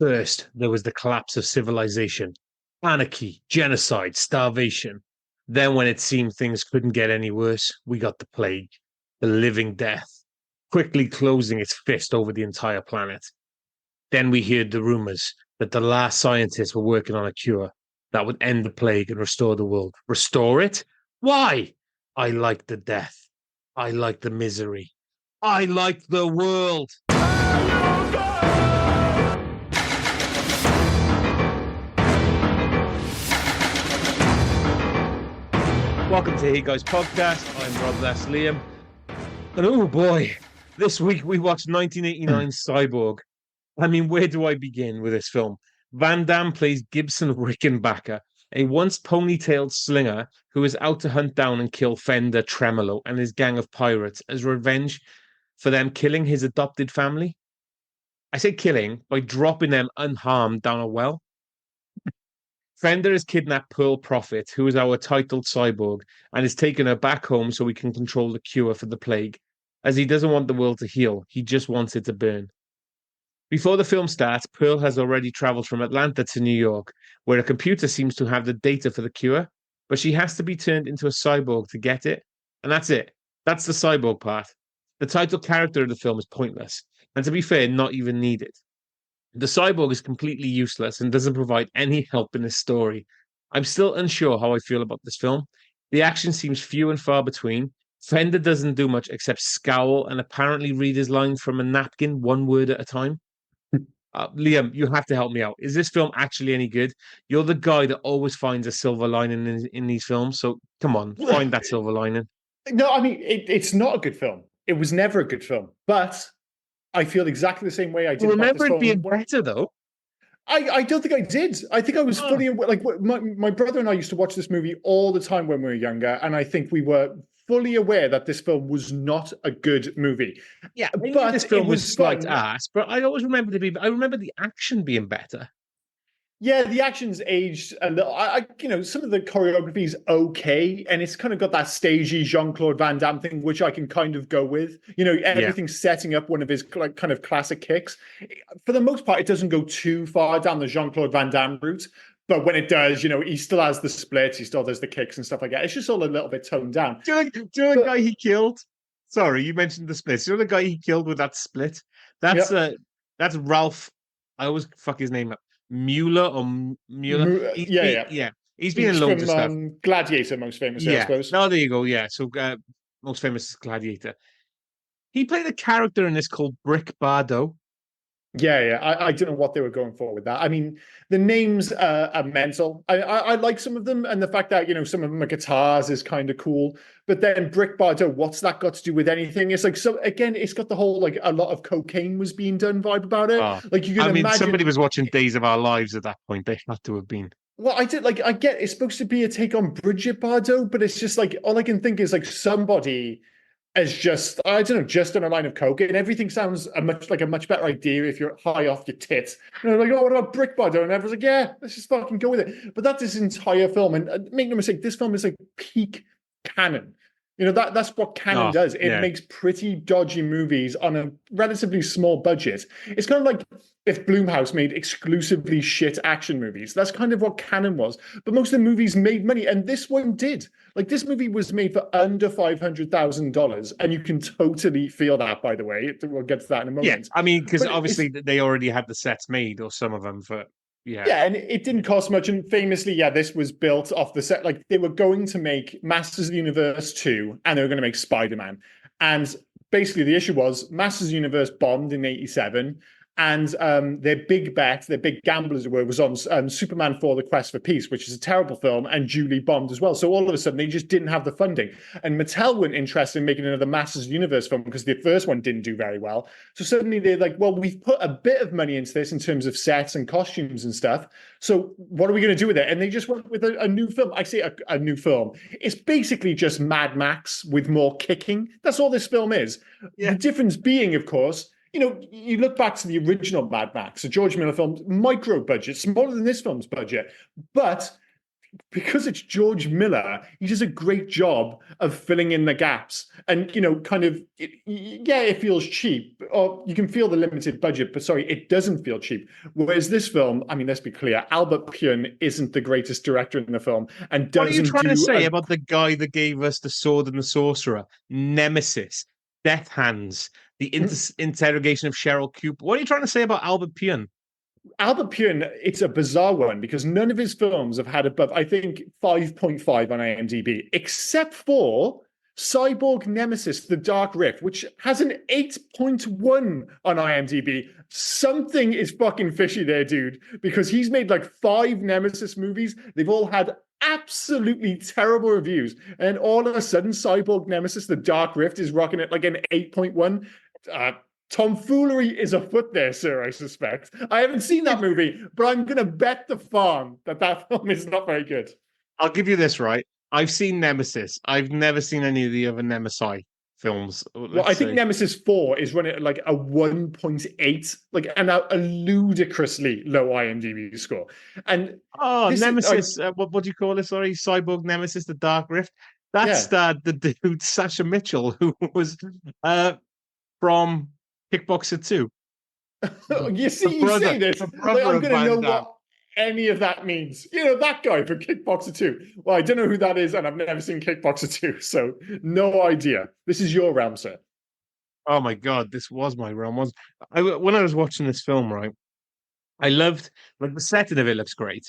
First, there was the collapse of civilization, anarchy, genocide, starvation. Then, when it seemed things couldn't get any worse, we got the plague, the living death, quickly closing its fist over the entire planet. Then we heard the rumors that the last scientists were working on a cure that would end the plague and restore the world. Restore it? Why? I like the death. I like the misery. I like the world. Welcome to Hey Guys Podcast. I'm Rob, that's Liam. And oh boy, this week we watched 1989 Cyborg. I mean, where do I begin with this film? Van Damme plays Gibson Rickenbacker, a once ponytailed slinger who is out to hunt down and kill Fender Tremolo and his gang of pirates as revenge for them killing his adopted family. I say killing by dropping them unharmed down a well. Fender has kidnapped Pearl Prophet, who is our titled cyborg, and is taken her back home so he can control the cure for the plague. As he doesn't want the world to heal, he just wants it to burn. Before the film starts, Pearl has already traveled from Atlanta to New York, where a computer seems to have the data for the cure, but she has to be turned into a cyborg to get it. And that's it. That's the cyborg part. The title character of the film is pointless, and to be fair, not even needed. The cyborg is completely useless and doesn't provide any help in this story. I'm still unsure how I feel about this film. The action seems few and far between. Fender doesn't do much except scowl and apparently read his lines from a napkin, one word at a time. Liam, you have to help me out. Is this film actually any good? You're the guy that always finds a silver lining in these films. So come on, find that silver lining. No, I mean, it's not a good film. It was never a good film. But I feel exactly the same way I did. Remember it being better, though. I don't think I did. I think I was fully like my brother and I used to watch this movie all the time when we were younger, and I think we were fully aware that this film was not a good movie. Yeah, but this film was slight ass. But I always remember I remember the action being better. Yeah, the action's aged a little. Some of the choreography's okay, and it's kind of got that stagey Jean-Claude Van Damme thing, which I can kind of go with. Everything's setting up one of his kind of classic kicks. For the most part, it doesn't go too far down the Jean-Claude Van Damme route, but when it does, he still has the splits, he still does the kicks and stuff like that. It's just all a little bit toned down. Do you know the guy he killed? Sorry, you mentioned the splits. Do you know the guy he killed with that split? That's Ralph. I always fuck his name up. Mueller. He's been in loads of stuff. Gladiator, most famously, I suppose. No, there you go. Yeah, so most famous is Gladiator. He played a character in this called Brick Bardo. Yeah. I don't know what they were going for with that. I mean, the names are mental. I like some of them, and the fact that some of them are guitars is kind of cool. But then Brick Bardo, what's that got to do with anything? It's like, so again, it's got the whole like a lot of cocaine was being done vibe about it. Like you can imagine, somebody was watching Days of Our Lives at that point. They had to have been. Well, I get it's supposed to be a take on Bridget Bardot, but it's just like all I can think is like somebody as just on a line of coke, and everything sounds a much better idea if you're high off your tits. Like, oh, what about Brick Bardo? And everyone's like, yeah, let's just fucking go with it. But that's this entire film, and make no mistake, this film is like peak canon. That's what canon does. It makes pretty dodgy movies on a relatively small budget. It's kind of like if Blumhouse made exclusively shit action movies. That's kind of what canon was. But most of the movies made money, and this one did. Like, this movie was made for under $500,000, and you can totally feel that, by the way. We'll get to that in a moment. Yeah, I mean, because obviously they already had the sets made, or some of them, for... Yeah, and it didn't cost much. And famously, this was built off the set. Like, they were going to make Masters of the Universe 2, and they were going to make Spider-Man. And basically, the issue was Masters of the Universe bombed in 87. And their big bet, their big gamble, as it were, was on Superman 4: The Quest for Peace, which is a terrible film and duly bombed as well. So all of a sudden, they just didn't have the funding. And Mattel weren't interested in making another Masters of the Universe film because the first one didn't do very well. So suddenly they're like, well, we've put a bit of money into this in terms of sets and costumes and stuff. So what are we going to do with it? And they just went with a new film. I say a new film. It's basically just Mad Max with more kicking. That's all this film is. Yeah. The difference being, of course, you look back to the original Mad Max, a George Miller film, micro budget, smaller than this film's budget, but because it's George Miller, he does a great job of filling in the gaps. And, kind of, yeah, it feels cheap, or you can feel the limited budget, but sorry, it doesn't feel cheap. Whereas this film, I mean, let's be clear, Albert Pyun isn't the greatest director in the film and What are you doesn't trying to do say about the guy that gave us The Sword and the Sorcerer, Nemesis, Death Hands, the interrogation of Cheryl Cooper? What are you trying to say about Albert Pyun? Albert Pyun, it's a bizarre one because none of his films have had above, I think, 5.5 on IMDb, except for Cyborg Nemesis, The Dark Rift, which has an 8.1 on IMDb. Something is fucking fishy there, dude, because he's made like 5 Nemesis movies. They've all had absolutely terrible reviews. And all of a sudden, Cyborg Nemesis, The Dark Rift is rocking it like an 8.1. Tomfoolery is afoot there, sir, I suspect. I haven't seen that movie, but I'm going to bet the farm that film is not very good. I'll give you this, right? I've seen Nemesis. I've never seen any of the other Nemesis films. Well, I think Nemesis 4 is running at like a 1.8, like a ludicrously low IMDb score. And Nemesis, what do you call it? Sorry, Cyborg Nemesis, The Dark Rift. That's the dude, Sasha Mitchell, who was from Kickboxer 2. You say this, like, I'm going to know what any of that means. That guy from Kickboxer 2. Well, I don't know who that is, and I've never seen Kickboxer 2, so no idea. This is your realm, sir. Oh my God, this was my realm. When I was watching this film, right, I loved, like, the setting of it looks great.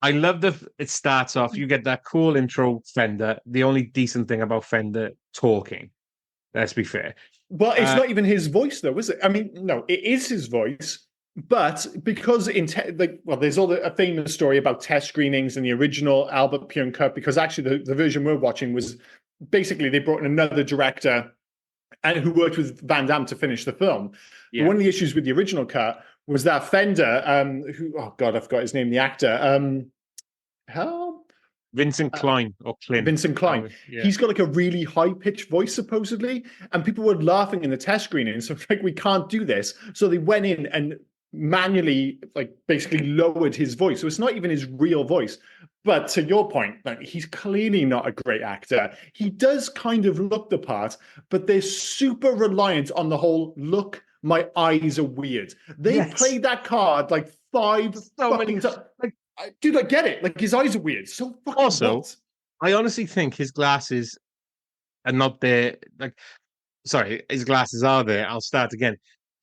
I love it starts off, you get that cool intro Fender, the only decent thing about Fender talking, let's be fair. Well, it's not even his voice, though, is it? I mean, no, it is his voice, but because there's a famous story about test screenings in the original Albert Pyun cut, because actually the version we're watching was basically they brought in another director and who worked with Van Damme to finish the film. Yeah. But one of the issues with the original cut was that Fender, oh God, I forgot his name, the actor, Vincent Klein or Clint. Vincent Klein. Yeah. He's got like a really high-pitched voice, supposedly, and people were laughing in the test screening. So like, we can't do this. So they went in and manually, like, basically lowered his voice. So it's not even his real voice. But to your point, like, he's clearly not a great actor. He does kind of look the part, but they're super reliant on the whole look. My eyes are weird. They played that card like 5 fucking times. Like, dude, I get it. Like, his eyes are weird. So fucking also, what? I honestly think his glasses are not there. Like, sorry, his glasses are there. I'll start again.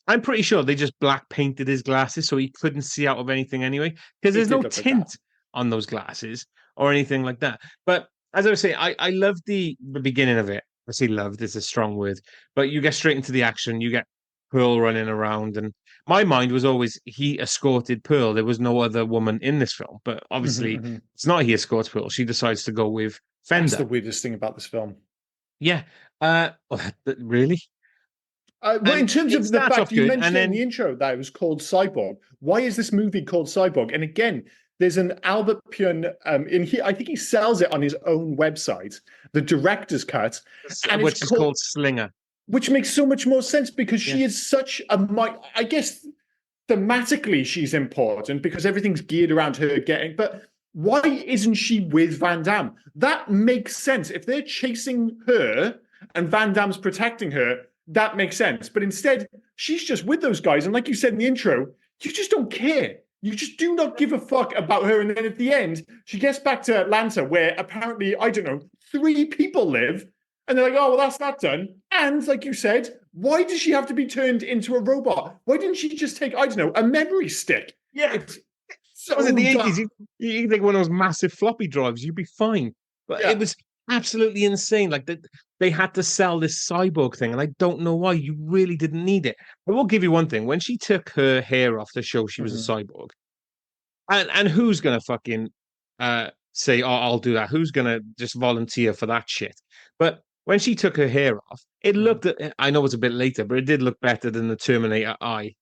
I'm pretty sure they just black painted his glasses so he couldn't see out of anything anyway, because there's no tint on those glasses or anything like that. But as I was saying, I love the beginning of it. I say loved is a strong word, but you get straight into the action. You get Pearl running around, and my mind was always he escorted Pearl. There was no other woman in this film, but obviously it's not he escorts Pearl. She decides to go with Fender. That's the weirdest thing about this film. Yeah. Really? Well, in terms of the fact you mentioned in the intro that it was called Cyborg, why is this movie called Cyborg? And again, there's an Albert Pyun in here. I think he sells it on his own website, the director's cut, and which is called Slinger. Which makes so much more sense because she is such a, I guess thematically she's important because everything's geared around her getting, but why isn't she with Van Damme? That makes sense. If they're chasing her and Van Damme's protecting her, that makes sense. But instead, she's just with those guys. And like you said in the intro, you just don't care. You just do not give a fuck about her. And then at the end, she gets back to Atlanta where apparently, I don't know, 3 people live. And they're like, oh, well, that's that done. And like you said, why does she have to be turned into a robot? Why didn't she just take, I don't know, a memory stick? Yeah. So in the 80s, you think one of those massive floppy drives, you'd be fine. But it was absolutely insane. Like, they had to sell this cyborg thing, and I don't know why. You really didn't need it. I will give you one thing. When she took her hair off to show she was a cyborg, and who's going to fucking say, oh, I'll do that? Who's going to just volunteer for that shit? But when she took her hair off, it looked, I know it's a bit later, but it did look better than the Terminator eye.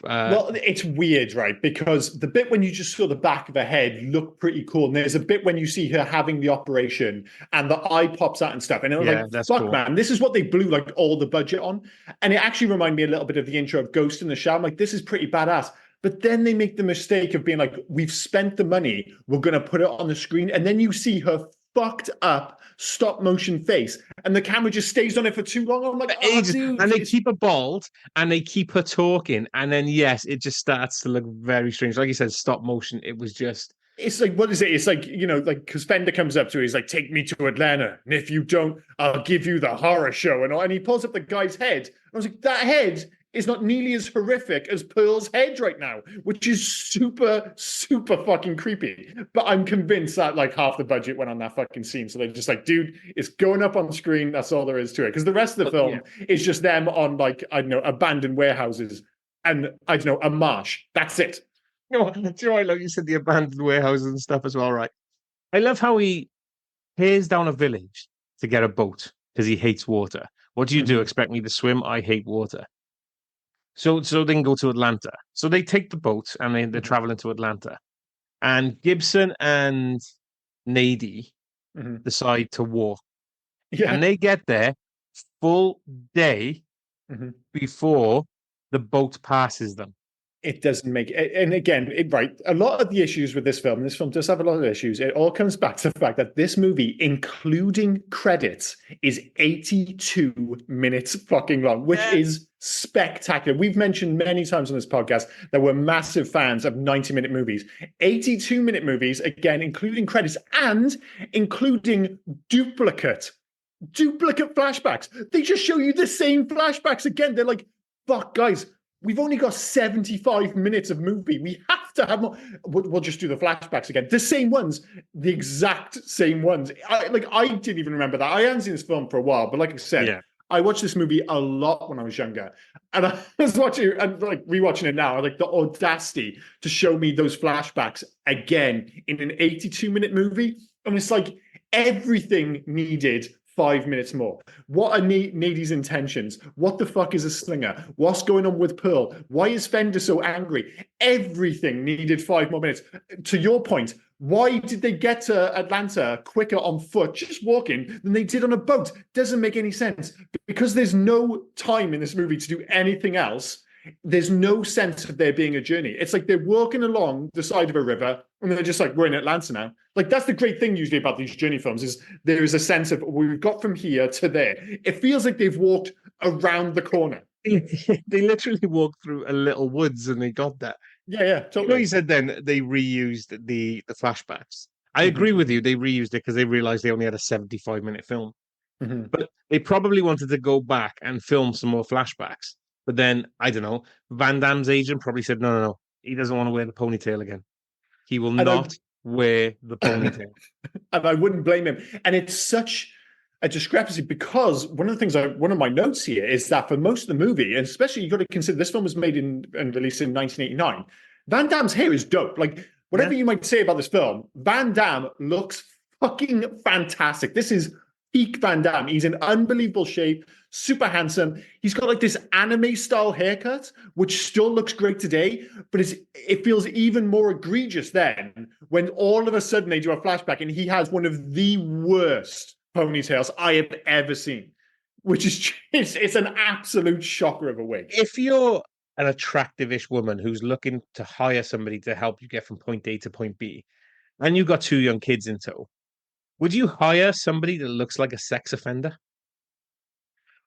Well, it's weird, right? Because the bit when you just saw the back of her head looked pretty cool. And there's a bit when you see her having the operation and the eye pops out and stuff. And it was like, fuck, cool. Man, this is what they blew like all the budget on. And it actually reminded me a little bit of the intro of Ghost in the Shell. I'm like, this is pretty badass. But then they make the mistake of being like, we've spent the money, we're going to put it on the screen. And then you see her fucked up stop motion face and the camera just stays on it for too long. I'm like, oh, Ages. dude. And they keep her bald and they keep her talking. And then, yes, it just starts to look very strange. Like you said, stop motion. It was just. It's like, what is it? It's like, like, because Fender comes up to her, he's like, take me to Atlanta. And if you don't, I'll give you the horror show. And he pulls up the guy's head. I was like, that head is not nearly as horrific as Pearl's head right now, which is super, super fucking creepy. But I'm convinced that like half the budget went on that fucking scene. So they're just like, dude, it's going up on the screen. That's all there is to it. Because the rest of the film is just them on like, I don't know, abandoned warehouses and I don't know, a marsh. That's it. No, do you know what? Like you said, the abandoned warehouses and stuff as well, right? I love how he tears down a village to get a boat because he hates water. What do you do? Expect me to swim? I hate water. So they can go to Atlanta. So they take the boat and they're traveling to Atlanta. And Gibson and Nady decide to walk. Yeah. And they get there full day before the boat passes them. It doesn't make it, and again, right. A lot of the issues with this film, and this film does have a lot of issues. It all comes back to the fact that this movie, including credits, is 82 minutes fucking long, which is spectacular. We've mentioned many times on this podcast that we're massive fans of 90-minute movies. 82-minute movies, again, including credits and including duplicate flashbacks. They just show you the same flashbacks again. They're like, fuck, guys. We've only got 75 minutes of movie. We have to have more. We'll just do the flashbacks again. The same ones, the exact same ones. I didn't even remember that. I hadn't seen this film for a while, but like I said, I watched this movie a lot when I was younger. And I was watching and like rewatching it now, like the audacity to show me those flashbacks again in an 82-minute movie. And it's like everything needed 5 minutes more. What are Nady's intentions? What the fuck is a slinger? What's going on with Pearl? Why is Fender so angry? Everything needed 5 more minutes. To your point, why did they get to Atlanta quicker on foot, just walking, than they did on a boat? Doesn't make any sense. Because there's no time in this movie to do anything else. There's no sense of there being a journey. It's like they're walking along the side of a river and they're just like, we're in Atlanta now. Like, that's the great thing usually about these journey films is there is a sense of we've got from here to there. It feels like they've walked around the corner. They literally walked through a little woods and they got that. Yeah, totally. You know, you said then they reused the flashbacks. I agree with you. They reused it because they realized they only had a 75-minute film. But they probably wanted to go back and film some more flashbacks. But then, I don't know, Van Damme's agent probably said, no. He doesn't want to wear the ponytail again. He will not wear the ponytail. And I wouldn't blame him. And it's such a discrepancy because one of my notes here is that for most of the movie, and especially you've got to consider this film was made and released in 1989, Van Damme's hair is dope. Like, whatever you might say about this film, Van Damme looks fucking fantastic. This is peak Van Damme. He's in unbelievable shape, super handsome. He's got like this anime style haircut, which still looks great today, but it feels even more egregious then when all of a sudden they do a flashback and he has one of the worst ponytails I have ever seen, which is it's an absolute shocker of a wig. If you're an attractive-ish woman who's looking to hire somebody to help you get from point A to point B, and you've got 2 young kids in tow, would you hire somebody that looks like a sex offender?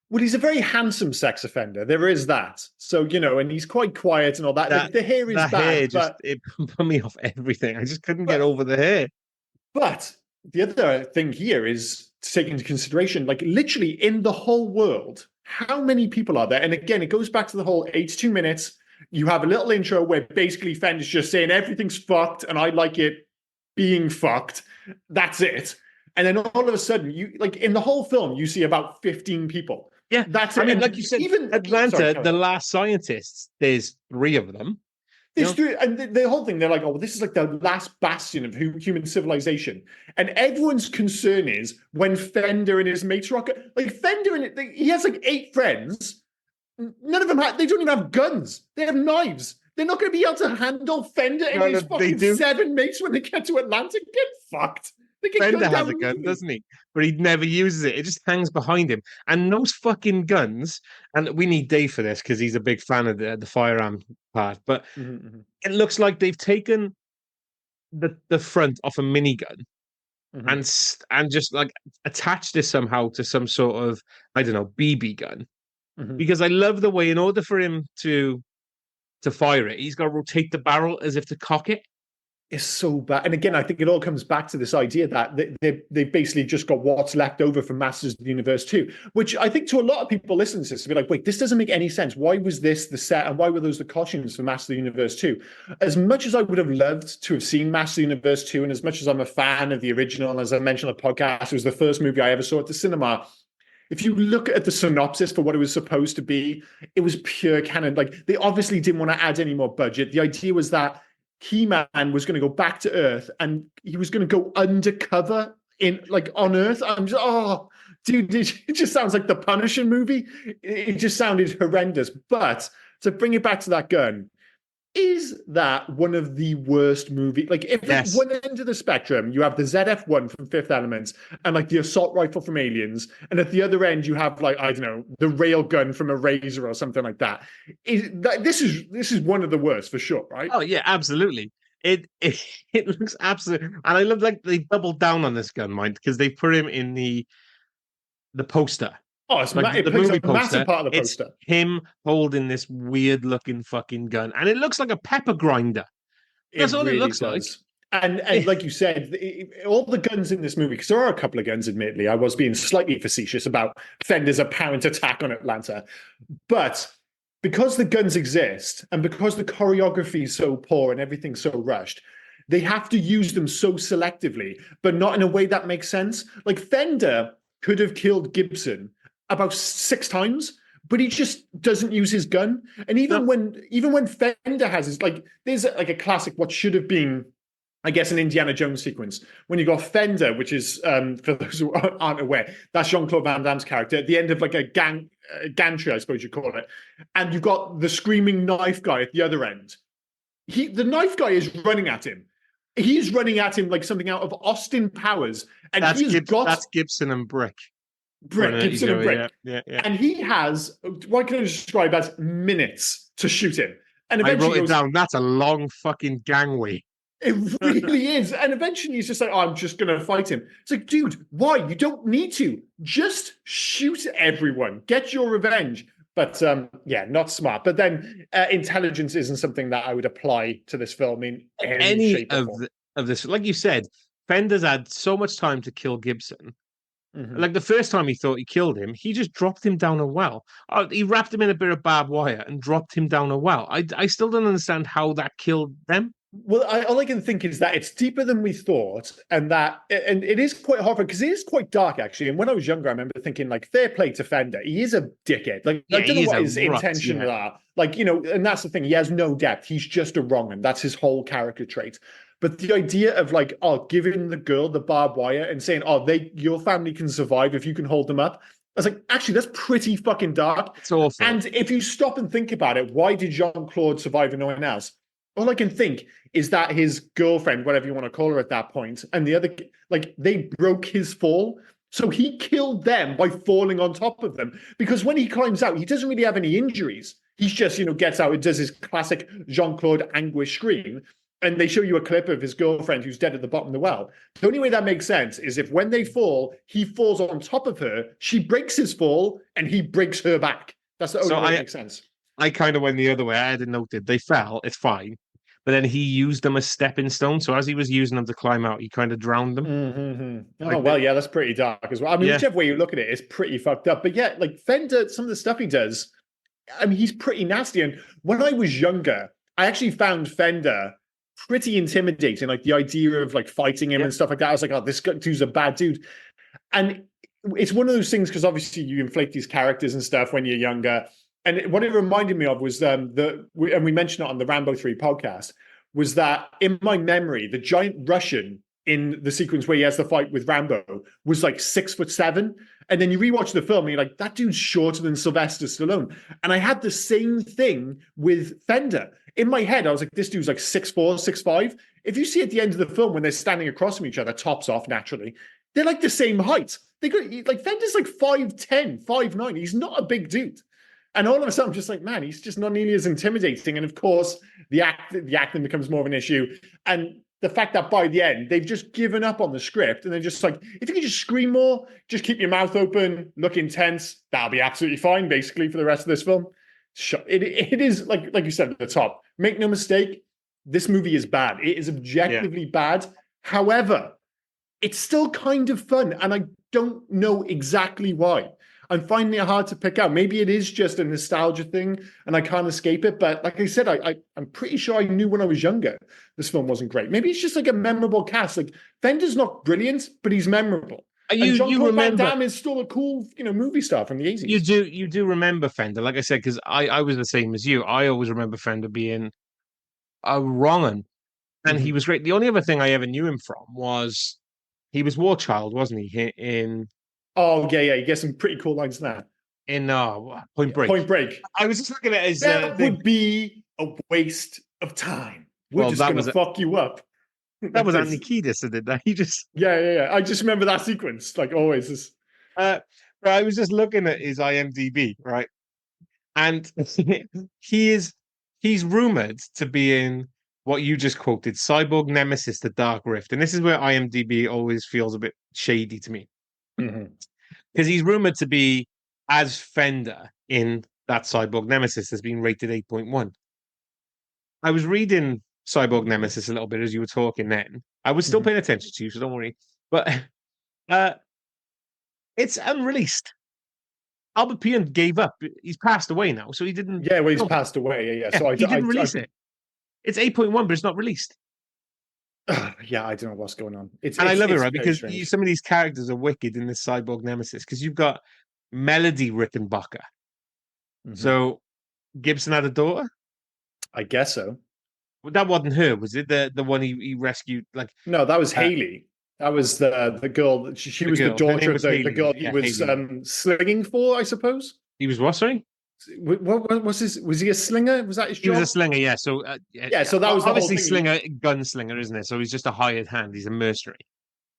Well, he's a very handsome sex offender. There is that. So, and he's quite quiet and all that. The hair is bad. Hair it put me off everything. I just couldn't get over the hair. But the other thing here is to take into consideration, like literally in the whole world, how many people are there? And again, it goes back to the whole 82 minutes. You have a little intro where basically Fender's just saying everything's fucked and I like it being fucked. That's it. And then all of a sudden, you like in the whole film, you see about 15 people. Yeah, that's it. I mean, like you said, even Atlanta, the last scientists, there's 3 of them. There's 3, and the whole thing, they're like, oh, this is like the last bastion of human civilization. And everyone's concern is when Fender and his mates rock, like Fender and he has like 8 friends. None of them they don't even have guns. They have knives. They're not going to be able to handle Fender and his fucking 7 mates when they get to Atlanta. Get fucked. They get Fender gunned has down a gun, immediately. doesn't he? But he never uses it. It just hangs behind him. And those fucking guns, and we need Dave for this because he's a big fan of the firearm part. But Mm-hmm, it looks like they've taken the front off a minigun mm-hmm, and just like attached it somehow to some sort of, I don't know, BB gun. mm-hmm. Because I love the way, in order for him to fire it, he's got to rotate the barrel as if to cock it. It's so bad. And again, I think it all comes back to this idea that they've basically just got what's left over from Masters of the Universe 2, which I think to a lot of people listening to this, to be like, wait, this doesn't make any sense. Why was this the set and why were those the costumes for Masters of the Universe 2? As much as I would have loved to have seen Masters of the Universe 2, and as much as I'm a fan of the original, and as I mentioned on the podcast, it was the first movie I ever saw at the cinema. If you look at the synopsis for what it was supposed to be, it was pure canon. Like, they obviously didn't want to add any more budget. The idea was that He-Man was going to go back to Earth and he was going to go undercover in like on Earth. I'm just, oh, dude, it just sounds like the Punisher movie. It just sounded horrendous. But to bring it back to that gun, is that one of the worst movies? Like, if at Yes. one end of the spectrum, you have the ZF-1 from Fifth Element and like the assault rifle from Aliens, and at the other end, you have like, I don't know, the rail gun from Eraser or something like that. This is one of the worst for sure, right? Oh yeah, absolutely. It it looks absolutely, and I love like they doubled down on this gun, mind, because they put him in the poster, Oh, like it the plays movie a massive poster. part of the It's poster. him holding this weird looking fucking gun, and it looks like a pepper grinder. That's It all it really looks like. does. And like you said, all the guns in this movie, because there are a couple of guns, admittedly, I was being slightly facetious about Fender's apparent attack on Atlanta. But because the guns exist and because the choreography is so poor and everything's so rushed, they have to use them so selectively, but not in a way that makes sense. Like Fender could have killed Gibson about 6 times, but he just doesn't use his gun. And No, even when Fender has his like, there's like a classic what should have been, I guess, an Indiana Jones sequence when you got Fender, which is for those who aren't aware, that's Jean-Claude Van Damme's character at the end of like a gantry, I suppose you call it, and you've got the screaming knife guy at the other end. The knife guy is running at him. He's running at him like something out of Austin Powers, and he's got That's Gibson and Brick. Gibson and Brick. Yeah, yeah, yeah. And he has what can I describe as minutes to shoot him. And I eventually wrote it down. That's a long fucking gangway. it really is. And eventually he's just like, oh, I'm just going to fight him. It's like, dude, why? You don't need to. Just shoot everyone. Get your revenge. But yeah, not smart. But then intelligence isn't something that I would apply to this film in any shape or form. Of this, like you said, Fender's had so much time to kill Gibson. Mhm. Like the first time he thought he killed him, he just dropped him down a well. He wrapped him in a bit of barbed wire and dropped him down a well. I still don't understand how that killed them. Well, all I can think is that it's deeper than we thought, and it is quite hard because it is quite dark actually. And when I was younger, I remember thinking like, fair play to Fender, he is a dickhead. Like Yeah, I don't he know what is his a rut, intentions yeah. are. Like and that's the thing. He has no depth. He's just a wrong, and that's his whole character trait. But the idea of like, oh, giving the girl the barbed wire and saying, oh, your family can survive if you can hold them up. I was like, actually, that's pretty fucking dark. It's awful. And if you stop and think about it, why did Jean-Claude survive and no one else? All I can think is that his girlfriend, whatever you want to call her at that point, and the other, like, they broke his fall. So he killed them by falling on top of them. Because when he climbs out, he doesn't really have any injuries. He's just, gets out and does his classic Jean-Claude anguish scream. And they show you a clip of his girlfriend who's dead at the bottom of the well. The only way that makes sense is if when they fall, he falls on top of her, she breaks his fall, and he breaks her back. That's the only way that makes sense. I kind of went the other way. I had noted they fell, it's fine. But then he used them as stepping stones. So as he was using them to climb out, he kind of drowned them. Mm-hmm. Like oh, well, yeah, that's pretty dark as well. I mean, yeah. whichever way you look at it, it's pretty fucked up. But yeah, like Fender, some of the stuff he does, I mean, he's pretty nasty. And when I was younger, I actually found Fender pretty intimidating. Like the idea of like fighting him and stuff like that. I was like, oh, this dude's a bad dude. And it's one of those things because obviously you inflate these characters and stuff when you're younger. And what it reminded me of was and we mentioned it on the Rambo 3 podcast, was that in my memory, the giant Russian in the sequence where he has the fight with Rambo was like 6'7". And then you rewatch the film and you're like, that dude's shorter than Sylvester Stallone. And I had the same thing with Fender. in my head, I was like, this dude's like 6'4", 6'5". If you see at the end of the film when they're standing across from each other, tops off naturally, they're like the same height. They got like Fender's like 5'10", 5'9". He's not a big dude. And all of a sudden, I'm just like, man, he's just not nearly as intimidating. And of course, the acting becomes more of an issue. And the fact that by the end, they've just given up on the script and they're just like, if you can just scream more, just keep your mouth open, look intense, that'll be absolutely fine, basically, for the rest of this film. It is, like you said at the top, make no mistake, this movie is bad. It is objectively bad. However, it's still kind of fun, and I don't know exactly why. I'm finding it hard to pick out. Maybe it is just a nostalgia thing and I can't escape it. But like I said, I'm pretty sure I knew when I was younger this film wasn't great. Maybe it's just like a memorable cast. Like Fender's not brilliant, but he's memorable. And Jean-Claude Van Damme is still a cool, movie star from the 80s. You do remember Fender, like I said, because I was the same as you. I always remember Fender being a wrong'un, and he was great. The only other thing I ever knew him from was he was War Child, wasn't he? In Oh yeah, you get some pretty cool lines there. In Point Break. Point Break. I was just looking at his. That would be a waste of time. We're just gonna fuck you up. That was Anthony Kiedis that did that. He just yeah. I just remember that sequence, like always. I was just looking at his IMDb, right, and he's rumored to be in what you just quoted, Cyborg Nemesis: The Dark Rift, and this is where IMDb always feels a bit shady to me. Because he's rumored to be as Fender in that Cyborg Nemesis has been rated 8.1. I was reading Cyborg Nemesis a little bit as you were talking then. I was still paying attention to you, so don't worry. But it's unreleased. Albert Pion gave up. He's passed away now, so he didn't. Yeah, well, he's passed away. Yeah. So he didn't release it. It's 8.1, but it's not released. Yeah, I don't know what's going on. I love it, right? Because some of these characters are wicked in this Cyborg Nemesis. Because you've got Melody Rickenbacker. So Gibson had a daughter? I guess so. Well, that wasn't her, was it? The one he rescued? Like no, that was Haley. That was the girl. She was the daughter of the girl he was slinging for, I suppose. He was what? Sorry. What was his? Was he a slinger? Was that his job? He was a slinger, yeah. So so that was obviously slinger, gunslinger, isn't it? So he's just a hired hand. He's a mercenary.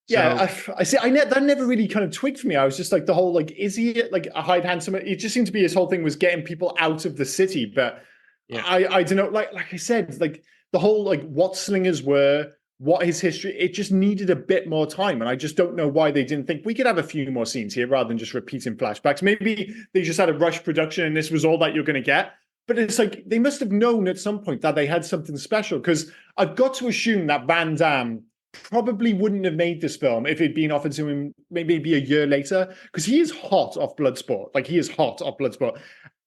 Yeah, I see. That never really kind of twigged for me. I was just like the whole is he like a hired hand? It just seemed to be his whole thing was getting people out of the city. But I don't know. Like I said, like the whole like what slingers were, what his history. It just needed a bit more time, and I just don't know why they didn't think we could have a few more scenes here rather than just repeating flashbacks. Maybe they just had a rush production, and this was all that you're going to get. But it's like they must have known at some point that they had something special, because I've got to assume that Van Damme probably wouldn't have made this film if it'd been offered to him maybe a year later, because he is hot off Bloodsport. Like he is hot off Bloodsport.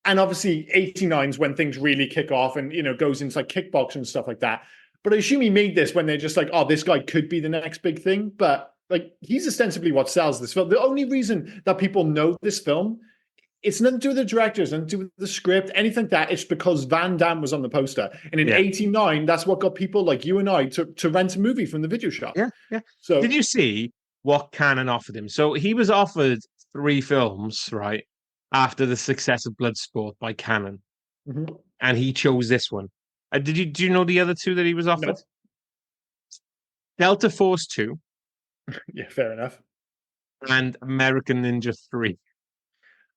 And obviously 89 is when things really kick off and, goes into like kickboxing and stuff like that. But I assume he made this when they're just like, oh, this guy could be the next big thing. But like, he's ostensibly what sells this film. The only reason that people know this film, it's nothing to do with the directors, nothing to do with the script, anything like that. It's because Van Damme was on the poster. And in 89, that's what got people like you and I to rent a movie from the video shop. Yeah. So did you see what Cannon offered him? So he was offered 3 films, right, after the success of Bloodsport by Cannon. And he chose this one. Do you know the other 2 that he was offered? No. Delta Force 2. Yeah, fair enough. And American Ninja 3.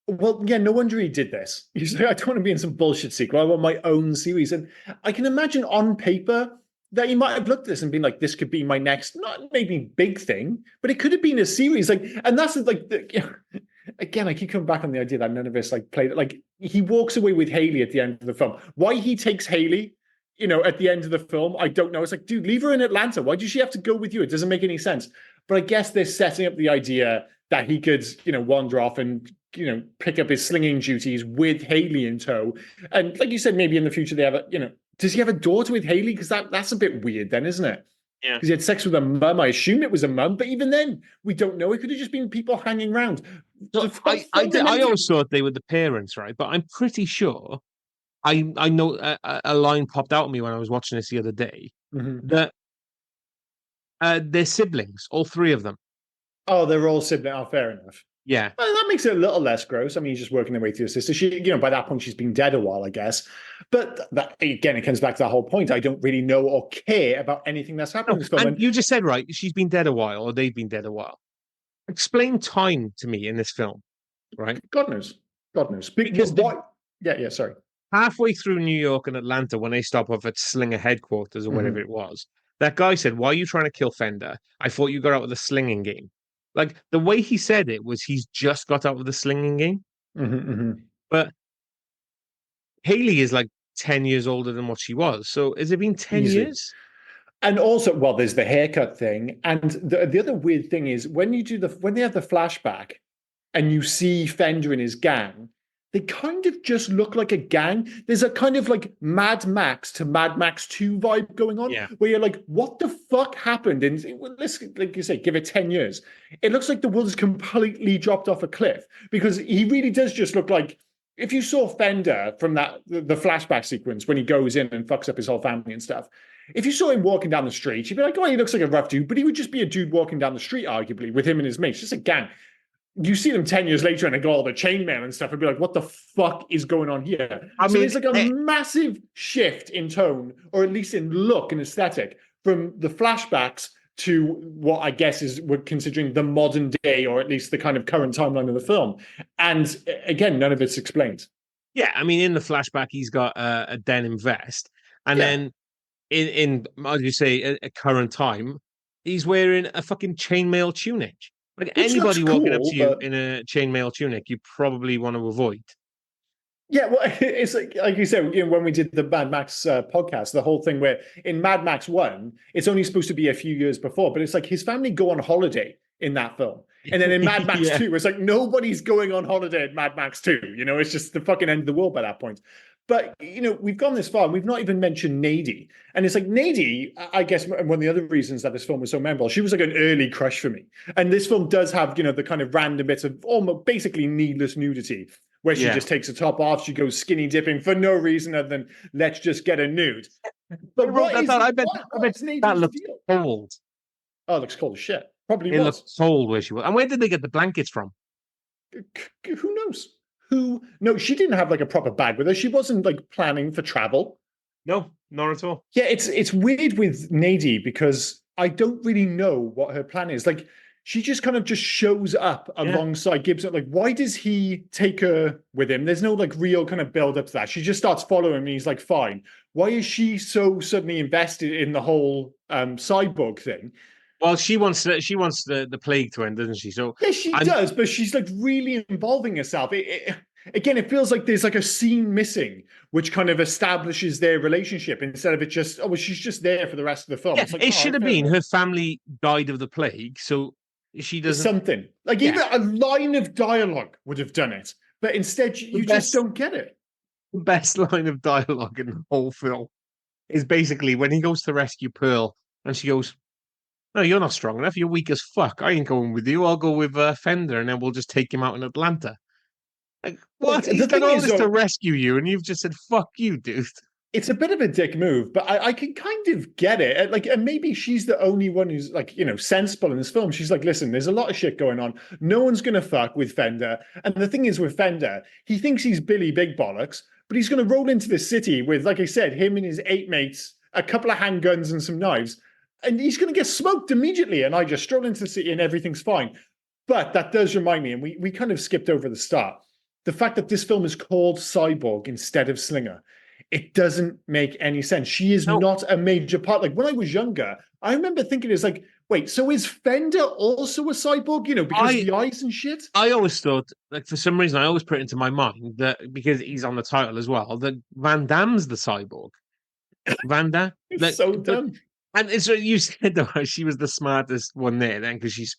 Well, yeah, no wonder he did this. He's like, I don't want to be in some bullshit sequel. I want my own series. And I can imagine on paper that he might have looked at this and been like, this could be my next, not maybe big thing, but it could have been a series. Like, and that's like, again, I keep coming back on the idea that none of us like played it. Like, he walks away with Haley at the end of the film. Why he takes Haley, at the end of the film, I don't know. It's like, dude, leave her in Atlanta. Why does she have to go with you? It doesn't make any sense. But I guess they're setting up the idea that he could, wander off and, pick up his slinging duties with Haley in tow. And like you said, maybe in the future they have a, does he have a daughter with Haley? Because that's a bit weird then, isn't it? Yeah. Because he had sex with a mum. I assume it was a mum, but even then, we don't know. It could have just been people hanging around. So I always thought they were the parents, right? But I'm pretty sure I know a line popped out at me when I was watching this the other day that they're siblings, all 3 of them. Oh, they're all siblings. Oh, fair enough. Yeah. Well, that makes it a little less gross. I mean, he's just working their way through her sister. By that point, she's been dead a while, I guess. But that again, it comes back to that whole point. I don't really know or care about anything that's happening No, in this film. and you just said right, she's been dead a while, or they've been dead a while. Explain time to me in this film, right? God knows. God knows. Because What? Yeah, sorry. halfway through New York and Atlanta, when they stop off at Slinger headquarters or whatever Mm-hmm. it was, that guy said, "Why are you trying to kill Fender? I thought you got out of the slinging game." Like the way he said it was, he's just got out of the slinging game. Mm-hmm, mm-hmm. But Haley is like 10 years older than what she was. So has it been 10 years? Easily. And also, well, there's the haircut thing. And the other weird thing is when they have the flashback and you see Fender and his gang, they kind of just look like a gang. There's a kind of like Mad Max to Mad Max 2 vibe going on, Yeah. where you're like, what the fuck happened? And let's, like you say, give it 10 years. It looks like the world has completely dropped off a cliff because he really does just look like, if you saw Fender from the flashback sequence when he goes in and fucks up his whole family and stuff, if you saw him walking down the street, you'd be like, oh, he looks like a rough dude, but he would just be a dude walking down the street, arguably, with him and his mates, just a gang. You see them 10 years later and they got all the chainmail and stuff and be like, what the fuck is going on here? I mean, it's like a massive shift in tone, or at least in look and aesthetic, from the flashbacks to what I guess we're considering the modern day, or at least the kind of current timeline of the film. And again, none of it's explained. Yeah, I mean, in the flashback, he's got a denim vest, and then in how do you say a current time, he's wearing a fucking chainmail tunic. Like Which anybody looks walking up cool, to you but in a chainmail tunic, you probably want to avoid. yeah, well, it's like you said, when we did the Mad Max podcast, the whole thing where in Mad Max 1, it's only supposed to be a few years before, but it's like his family go on holiday in that film. And then in Mad Max Yeah. 2, it's like nobody's going on holiday at Mad Max 2. It's just the fucking end of the world by that point. But, we've gone this far and we've not even mentioned Nadie. And it's like Nadie, I guess one of the other reasons that this film was so memorable, she was like an early crush for me. And this film does have, the kind of random bits of almost basically needless nudity where she just takes the top off, she goes skinny dipping for no reason other than let's just get a nude. But I bet that looks deal? cold. Oh, it looks cold as shit. Probably It was. looks cold where she was. And where did they get the blankets from? Who knows? No, she didn't have like a proper bag with her. She wasn't like planning for travel. No, not at all. Yeah, it's weird with Nadie because I don't really know what her plan is. Like, she just kind of just shows up alongside Gibson. Like, why does he take her with him? There's no like real kind of build up to that. She just starts following him and he's like, fine. Why is she so suddenly invested in the whole cyborg thing? Well, she wants the plague to end, doesn't she? So yeah, she does, but she's like really involving herself. Again, it feels like there's like a scene missing, which kind of establishes their relationship instead of it just, she's just there for the rest of the film. Yeah, It's like, it should have been her family died of the plague, so she doesn't. Something like even a line of dialogue would have done it, but instead you just don't get it. The best line of dialogue in the whole film is basically when he goes to rescue Pearl, and she goes, "No, you're not strong enough. You're weak as fuck. I ain't going with you. I'll go with Fender, and then we'll just take him out in Atlanta." Like, what? He's done all this to rescue you, and you've just said, "Fuck you, dude." It's a bit of a dick move, but I can kind of get it. Like, and maybe she's the only one who's like, sensible in this film. She's like, listen, there's a lot of shit going on. No one's going to fuck with Fender. And the thing is with Fender, he thinks he's Billy Big Bollocks, but he's going to roll into the city with, like I said, him and his 8 mates, a couple of handguns and some knives, and he's going to get smoked immediately. And I just stroll into the city and everything's fine. But that does remind me, and we kind of skipped over the start, the fact that this film is called Cyborg instead of Slinger. It doesn't make any sense. She is not a major part. Like when I was younger, I remember thinking it's like, wait, so is Fender also a cyborg? Because of the eyes and shit? I always thought, like for some reason, I always put it into my mind that because he's on the title as well, that Van Damme's the cyborg. Van Damme? It's so dumb. And it's you said though she was the smartest one there then because she's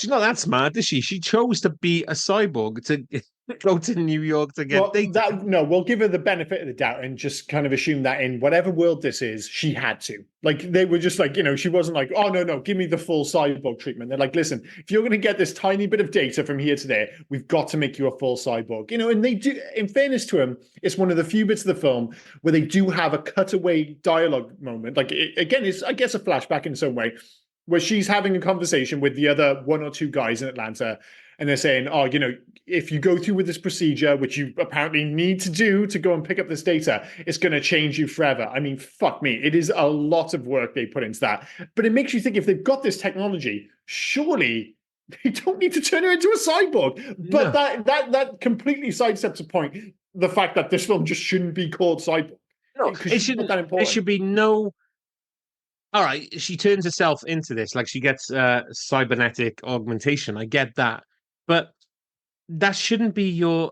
not that smart, is she? She chose to be a cyborg to go to New York to get data. We'll give her the benefit of the doubt and just kind of assume that in whatever world this is, she had to. Like, they were just like, she wasn't like, oh, no, give me the full cyborg treatment. They're like, listen, if you're going to get this tiny bit of data from here to there, we've got to make you a full cyborg. And they do, in fairness to him, it's one of the few bits of the film where they do have a cutaway dialogue moment. Like, again, it's, I guess, a flashback in some way, where she's having a conversation with the other 1 or 2 guys in Atlanta. and they're saying, oh, if you go through with this procedure, which you apparently need to do to go and pick up this data, it's going to change you forever. I mean, fuck me. It is a lot of work they put into that. But it makes you think, if they've got this technology, surely they don't need to turn her into a cyborg. But that completely sidesteps a point. The fact that this film just shouldn't be called Cyborg. No, it shouldn't. That important. It should be no. All right, she turns herself into this, like she gets cybernetic augmentation. I get that, but that shouldn't be your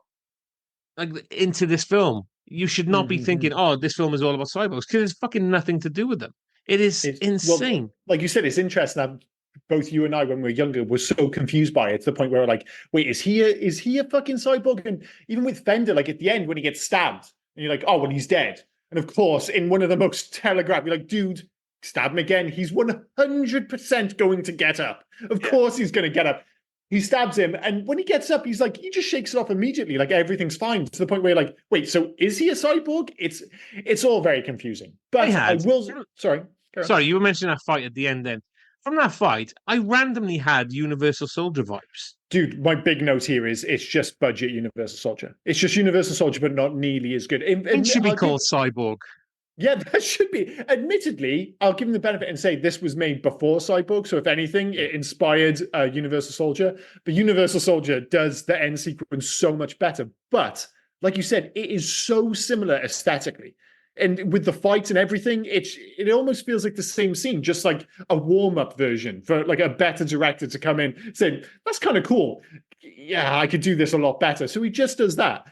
into this film. You should not be thinking, "Oh, this film is all about cyborgs," because it's fucking nothing to do with them. It's insane. Well, like you said, it's interesting that both you and I, when we were younger, were so confused by it to the point where we're like, "Wait, is he a fucking cyborg?" And even with Fender, like at the end when he gets stabbed, and you're like, "Oh, well, he's dead." And of course, in one of the most telegraphed, you're like, "Dude, stab him again. He's 100% going to get up. Of course, he's going to get up." He stabs him, and when he gets up, he just shakes it off immediately, like everything's fine. To the point where you're like, "Wait, so is he a cyborg?" It's all very confusing. But I will. Sorry, you were mentioning that fight at the end. Then from that fight, I randomly had Universal Soldier vibes. Dude, my big note here is it's just budget Universal Soldier. It's just Universal Soldier, but not nearly as good. It should be called Cyborg. Yeah, that should be. Admittedly, I'll give them the benefit and say this was made before Cyborg. So if anything, it inspired Universal Soldier. But Universal Soldier does the end sequence so much better. But like you said, it is so similar aesthetically. And with the fights and everything, it almost feels like the same scene, just like a warm-up version for like a better director to come in saying, "That's kind of cool. Yeah, I could do this a lot better." So he just does that.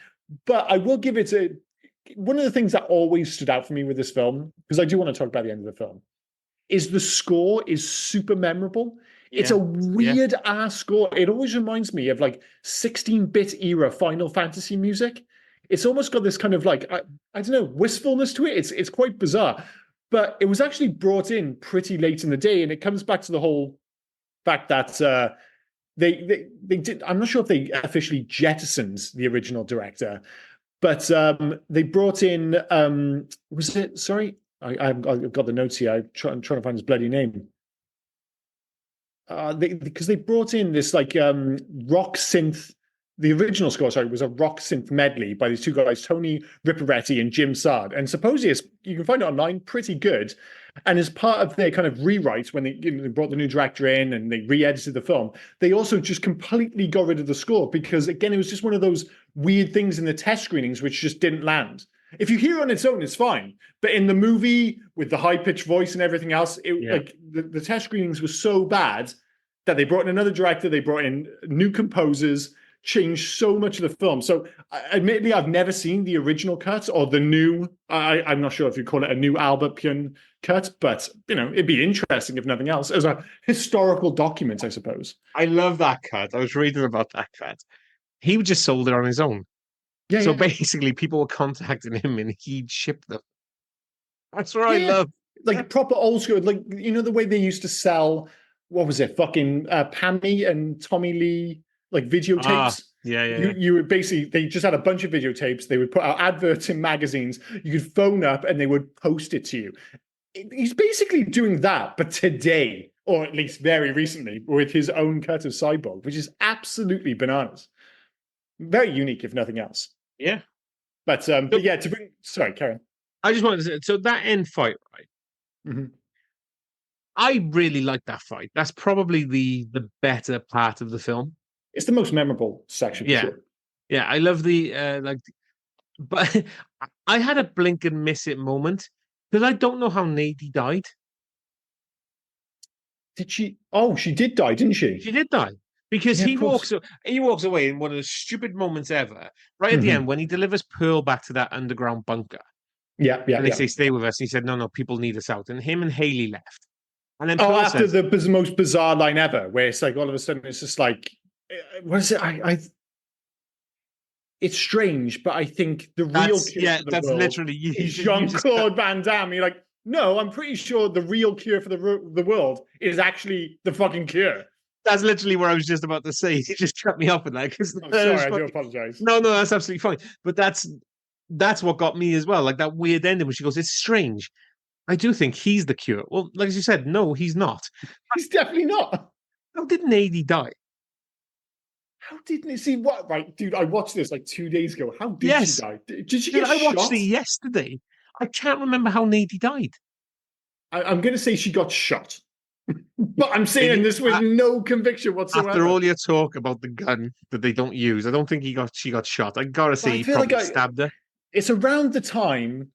But I will give it one of the things that always stood out for me with this film, because I do want to talk about the end of the film, is the score is super memorable. Yeah. It's a weird ass score. It always reminds me of like 16-bit era Final Fantasy music. It's almost got this kind of like, I don't know, wistfulness to it. It's quite bizarre. But it was actually brought in pretty late in the day, and it comes back to the whole fact that they did. I'm not sure if they officially jettisoned the original director, but they brought in, was it, sorry, I've got the notes here. I'm trying to find his bloody name. Because they brought in this like rock synth. The original score, sorry, was a rock synth medley by these two guys, Tony Ripperetti and Jim Sard. And supposedly, you can find it online, pretty good. And as part of their kind of rewrite, when they brought the new director in and they re-edited the film, they also just completely got rid of the score because, again, it was just one of those weird things in the test screenings which just didn't land. If you hear it on its own, it's fine. But in the movie, with the high-pitched voice and everything else, like the test screenings were so bad that they brought in another director, they brought in new composers, changed so much of the film. So admittedly, I've never seen the original cut or the new, I'm not sure if you call it a new Albert Pyun cut, but it'd be interesting if nothing else as a historical document, I suppose. I love that cut. I was reading about that cut. He just sold it on his own. Yeah. So basically people were contacting him and he'd ship them. That's what I love. Like proper old school, like, the way they used to sell, what was it? Fucking Pammy and Tommy Lee, like videotapes. You would basically, they just had a bunch of videotapes. They would put out adverts in magazines. You could phone up and they would post it to you. He's basically doing that, but today, or at least very recently, with his own cut of Cyborg, which is absolutely bananas. Very unique, if nothing else. Yeah. But yeah, sorry, Karen. I just wanted to say, so that end fight, right? Mm-hmm. I really like that fight. That's probably the better part of the film. It's the most memorable section. Yeah, sure. Yeah. I love the but I had a blink and miss it moment because I don't know how Nadie died. Did she? Oh, she did die, didn't she? She did die because he walks away in one of the stupid moments ever. Right at the end when he delivers Pearl back to that underground bunker. Yeah. And they say, "Stay with us." And he said, "No, people need us out." And him and Haley left. And then after the most bizarre line ever, where it's like all of a sudden it's just like, what is it? It's strange, but I think the real cure for the world literally is Jean-Claude Van Damme. You're like, no, I'm pretty sure the real cure for the world is actually the fucking cure. That's literally what I was just about to say. You just cut me off with that. I'm sorry, I do apologize. No, that's absolutely fine. But that's what got me as well. Like that weird ending where she goes, "It's strange. I do think he's the cure." Well, like as you said, no, he's not. He's definitely not. How did Nadie die? How didn't it see what? Right, dude, I watched this like 2 days ago. How did she Yes, die? Did she dude, get I watched it shot? yesterday. I can't remember how Nady died. I'm going to say she got shot, but I'm saying Maybe this with no conviction after whatsoever. all your talk about the gun that they don't use, I don't think she got shot. I gotta But say I he feel like probably stabbed her. it's around the time,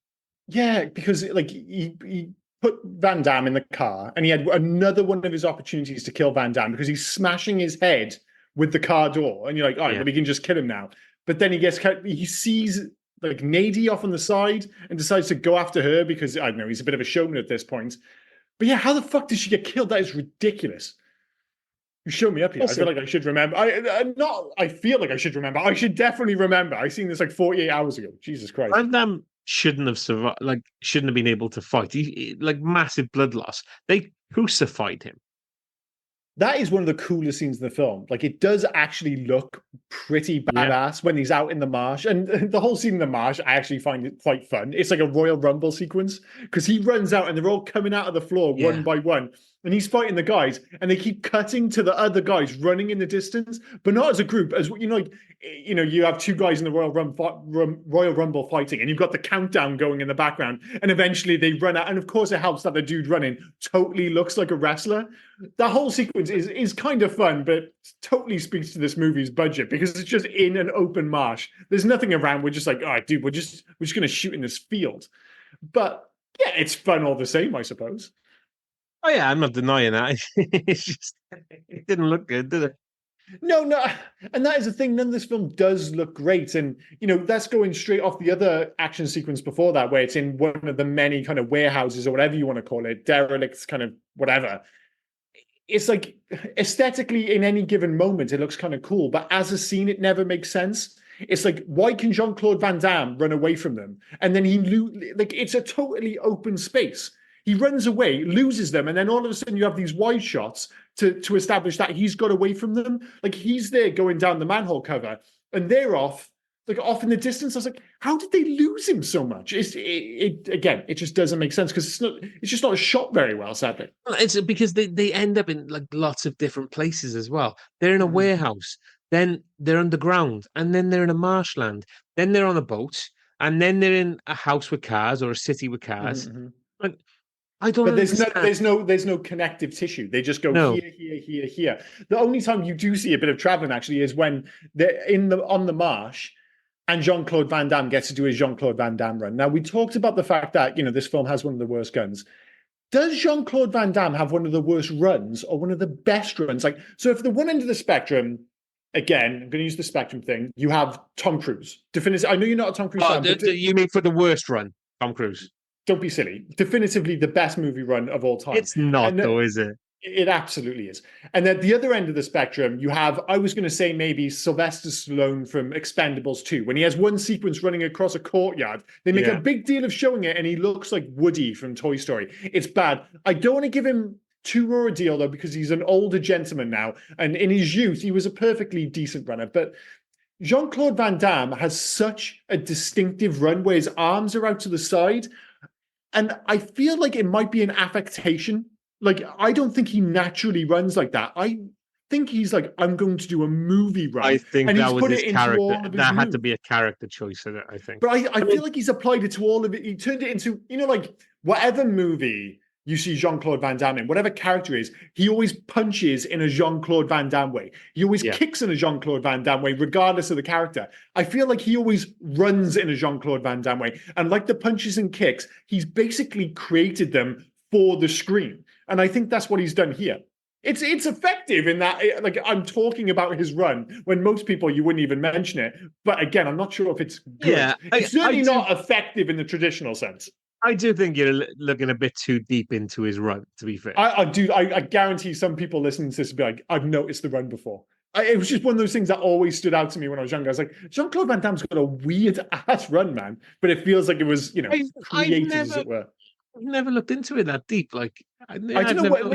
yeah, because like he put Van Damme in the car, and he had another one of his opportunities to kill Van Damme because he's smashing his head with the car door, and you're like, all right, Yeah. well, he can just kill him now. But then he sees like Nady off on the side and decides to go after her because I don't know, he's a bit of a showman at this point. But yeah, how the fuck did she get killed? That is ridiculous. You show me up here. I feel Also, like I should remember. I feel like I should remember. I should definitely remember. I seen this like 48 hours ago. Jesus Christ. Van Damme shouldn't have survived. Like, shouldn't have been able to fight. Like massive blood loss. They crucified him. That is one of the coolest scenes in the film. Like it does actually look pretty Yeah, badass when he's out in the marsh. And the whole scene in the marsh, I actually find it quite fun. It's like a Royal Rumble sequence because he runs out and they're all coming out of the floor one yeah. by one. And he's fighting the guys and they keep cutting to the other guys running in the distance, but not as a group. As like, you have two guys in the Royal Rumble fighting and you've got the countdown going in the background. And eventually they run out. And of course it helps that the dude running totally looks like a wrestler. That whole sequence is kind of fun, but totally speaks to this movie's budget because it's just in an open marsh. There's nothing around. We're just like, all right, dude, we're just gonna shoot in this field. But yeah, it's fun all the same, I suppose. Oh yeah, I'm not denying that. It's just it didn't look good, did it? No, no, and that is the thing. None of this film does look great, and that's going straight off the other action sequence before that, where it's in one of the many kind of warehouses or whatever you want to call it, derelicts, kind of whatever. It's like aesthetically in any given moment it looks kind of cool, but as a scene it never makes sense. It's like, why can Jean-Claude Van Damme run away from them and then like it's a totally open space. He runs away, loses them, and then all of a sudden you have these wide shots to establish that he's got away from them. Like he's there going down the manhole cover and they're off, like off in the distance. I was like, how did they lose him so much? Again, it just doesn't make sense because it's just not shot very well, sadly. Well, it's because they end up in like lots of different places as well. They're in a Mm-hmm. warehouse, then they're underground, and then they're in a marshland, then they're on a boat, and then they're in a house with cars or a city with cars. Mm-hmm. Like, I don't But understand. there's no connective tissue. They just go No, here, here, here, here. The only time you do see a bit of traveling actually is when they're on the marsh, and Jean-Claude Van Damme gets to do his Jean-Claude Van Damme run. Now we talked about the fact that this film has one of the worst guns. Does Jean-Claude Van Damme have one of the worst runs or one of the best runs? Like, so if the one end of the spectrum, again, I'm going to use the spectrum thing. You have Tom Cruise. I know you're not a Tom Cruise fan, but you mean for the worst run, Tom Cruise? don't be silly. Definitively the best movie run of all time. It's not, And though, is it? it absolutely is. And at the other end of the spectrum, you have, I was going to say maybe Sylvester Stallone from Expendables 2. When he has one sequence running across a courtyard, they make a big deal of showing it, and he looks like Woody from Toy Story. It's bad. I don't want to give him too raw a deal, though, because he's an older gentleman now. And in his youth, he was a perfectly decent runner. But Jean-Claude Van Damme has such a distinctive run where his arms are out to the side. And I feel like it might be an affectation. Like, I don't think he naturally runs like that. I think he's like, I'm going to do a movie run. I think and that he's was put his it into character. all of his That had moves. to be a character choice in it, I think. But I feel like he's applied it to all of it. He turned it into, like whatever movie you see Jean-Claude Van Damme in, whatever character is, he always punches in a Jean-Claude Van Damme way. He always kicks in a Jean-Claude Van Damme way, regardless of the character. I feel like he always runs in a Jean-Claude Van Damme way. And like the punches and kicks, he's basically created them for the screen. And I think that's what he's done here. It's effective in that, like, I'm talking about his run when most people, you wouldn't even mention it. But again, I'm not sure if it's good. Yeah, it's certainly not effective in the traditional sense. I do think you're looking a bit too deep into his run, to be fair. I guarantee some people listening to this will be like, I've noticed the run before. It was just one of those things that always stood out to me when I was younger. I was like, Jean-Claude Van Damme's got a weird ass run, man. But it feels like it was, created, as it were. I've never looked into it that deep. Like, I don't know.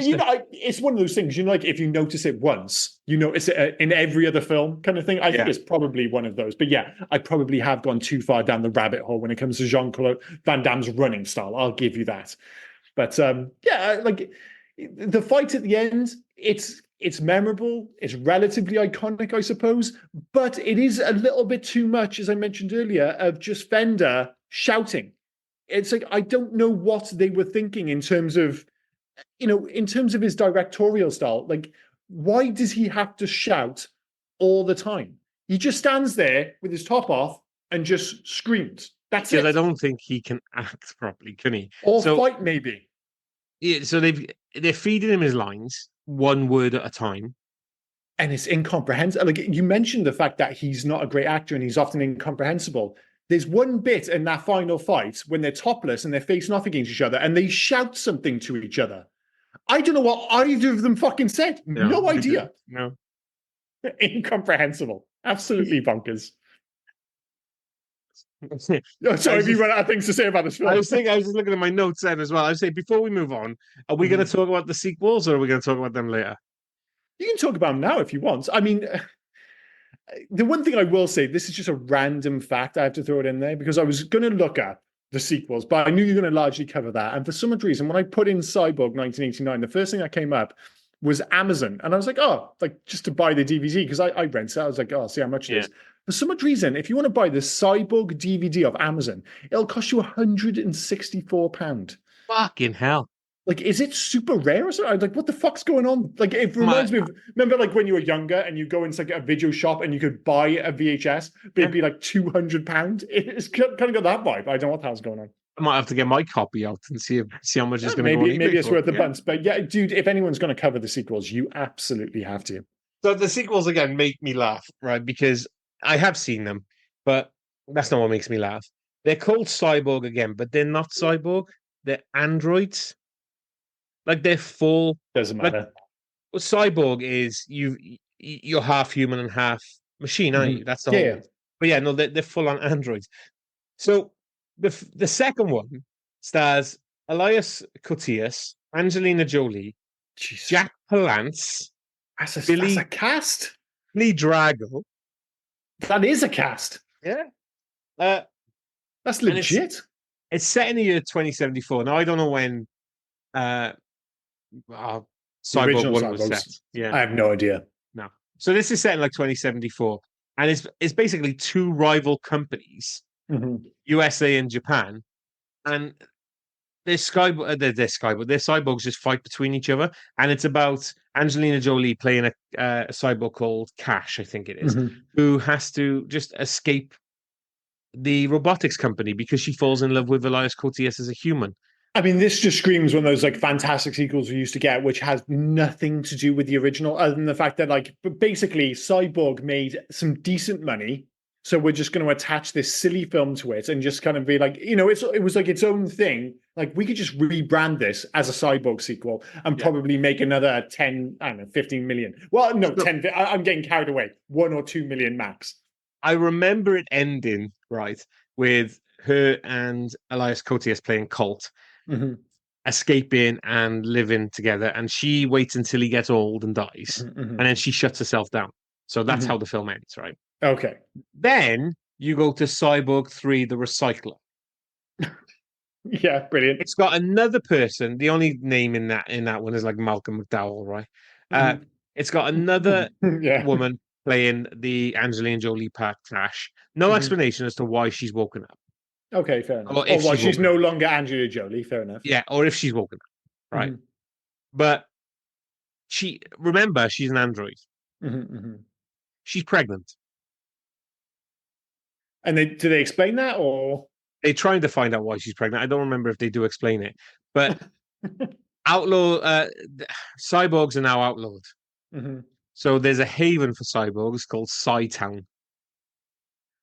It's one of those things. Like if you notice it once, you notice it in every other film, kind of thing. I think it's probably one of those. But yeah, I probably have gone too far down the rabbit hole when it comes to Jean-Claude Van Damme's running style. I'll give you that. But like The fight at the end, it's memorable, it's relatively iconic, I suppose, but it is a little bit too much, as I mentioned earlier, of just Fender shouting. It's like I don't know what they were thinking in terms of, in terms of his directorial style. Like, why does he have to shout all the time? He just stands there with his top off and just screams. That's Because I it. don't think he can act properly, can he? Or So fight, maybe. yeah, so they're feeding him his lines one word at a time. And it's incomprehensible. Like, you mentioned the fact that he's not a great actor and he's often incomprehensible. There's one bit in that final fight when they're topless and they're facing off against each other and they shout something to each other. I don't know what either of them fucking said. No idea. No. Incomprehensible. Absolutely bonkers. Oh, sorry, have just, you run out of things to say about this film? I was just looking at my notes then as well. I was saying before we move on, are we going to talk about the sequels or are we going to talk about them later? You can talk about them now if you want. I mean, the one thing I will say, this is just a random fact. I have to throw it in there because I was going to look at the sequels, but I knew you were going to largely cover that. And for some odd reason, when I put in Cyborg 1989, the first thing that came up was Amazon. And I was like, oh, like just to buy the DVD because I rent it. I was like, oh, see how much it is. For some odd reason, if you want to buy the Cyborg DVD of Amazon, it'll cost you £164. Fucking hell. Like, is it super rare or something? I'm like, what the fuck's going on? Like, it reminds me of, remember, like when you were younger and you go into like a video shop and you could buy a VHS, but it'd be like £200. It's kind of got that vibe. I don't know what the hell's going on. I might have to get my copy out and see how much it's going to go. Maybe it's worth the bunts. But yeah, dude, if anyone's going to cover the sequels, you absolutely have to. So the sequels again make me laugh, right? Because I have seen them, but that's not what makes me laugh. They're called Cyborg again, but they're not Cyborg. They're androids. Like they're full. Doesn't Like matter. what Cyborg is, you're half human and half machine, aren't you? That's the whole. Yeah. But yeah, no, they're full on androids. So the second one stars Elias Koteas, Angelina Jolie, Jesus. Jack Palance, That's Billy a cast. Lee Drago. That is a cast. Yeah. That's legit. It's set in the year 2074. Now I don't know when Cyborg 1 was set. Yeah. I have no idea. No. So this is set in like 2074. And it's basically two rival companies, USA and Japan. And their cyborgs just fight between each other. And it's about Angelina Jolie playing a cyborg called Cash, I think it is, who has to just escape the robotics company because she falls in love with Elias Koteas as a human. I mean, this just screams one of those like fantastic sequels we used to get, which has nothing to do with the original, other than the fact that like basically Cyborg made some decent money. So we're just going to attach this silly film to it and just kind of be like, it was like its own thing. Like we could just rebrand this as a Cyborg sequel and probably make another 10, I don't know, 15 million. Well, no, 10, I'm getting carried away. 1 or 2 million max. I remember it ending, right, with her and Elias Koteas playing Colt. Escaping and living together, and she waits until he gets old and dies, and then she shuts herself down. So that's how the film ends, right? Okay. Then you go to Cyborg 3, The Recycler. Yeah, brilliant. It's got another person. The only name in that one is like Malcolm McDowell, right? It's got another woman playing the Angelina Jolie part Clash. No explanation as to why she's woken up. Okay, fair enough. Or why she's no longer Angelina Jolie, fair enough. Yeah, or if she's woken up, right? But remember, she's an android. She's pregnant. And do they explain that, or they're trying to find out why she's pregnant? I don't remember if they do explain it, but cyborgs are now outlawed. So there's a haven for cyborgs called Cytown.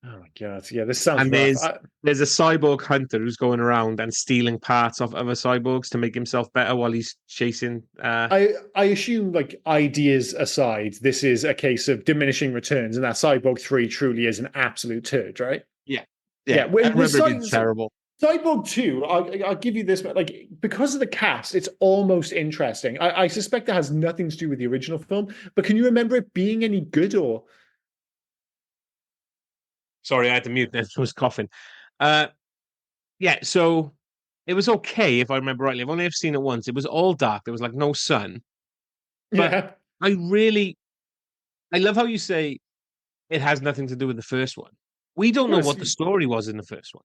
Oh my god! Yeah, this sounds. And there's a cyborg hunter who's going around and stealing parts of other cyborgs to make himself better while he's chasing. I assume, like ideas aside, this is a case of diminishing returns, and that Cyborg 3 truly is an absolute turd, right? Yeah. I remember it being terrible. Cyborg 2, I'll give you this, but like because of the cast, it's almost interesting. I suspect that has nothing to do with the original film, but can you remember it being any good or? Sorry, I had to mute. I was coughing. So it was okay if I remember rightly. I've only ever seen it once. It was all dark. There was like no sun. But Yeah. I really, I love how you say it has nothing to do with the first one. We don't know Well, what the story was in the first one.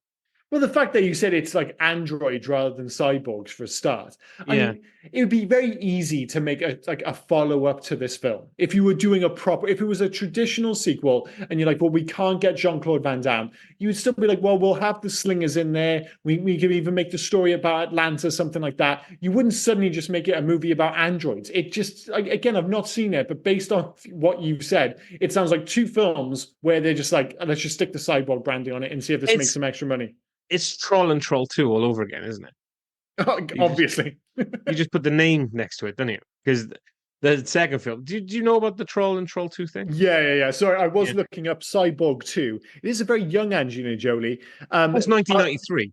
Well, the fact that you said it's like androids rather than cyborgs for a start. I Yeah, mean, it would be very easy to make a follow up to this film if you were doing a proper, if it was a traditional sequel, and you're like, well, we can't get Jean-Claude Van Damme. You would still be like, well, we'll have the slingers in there. We could even make the story about Atlanta, something like that. You wouldn't suddenly just make it a movie about androids. It just, again, I've not seen it, but based on what you've said, it sounds like two films where they're just like, let's just stick the Cyborg branding on it and see if this makes it's some extra money. it's Troll and Troll 2 all over again, isn't it? You just Obviously. you just put the name next to it, don't you? Because the second film. Do you know about the Troll and Troll 2 thing? Yeah. Sorry, I was Yeah. looking up Cyborg 2. It is a very young Angelina Jolie. That's 1993.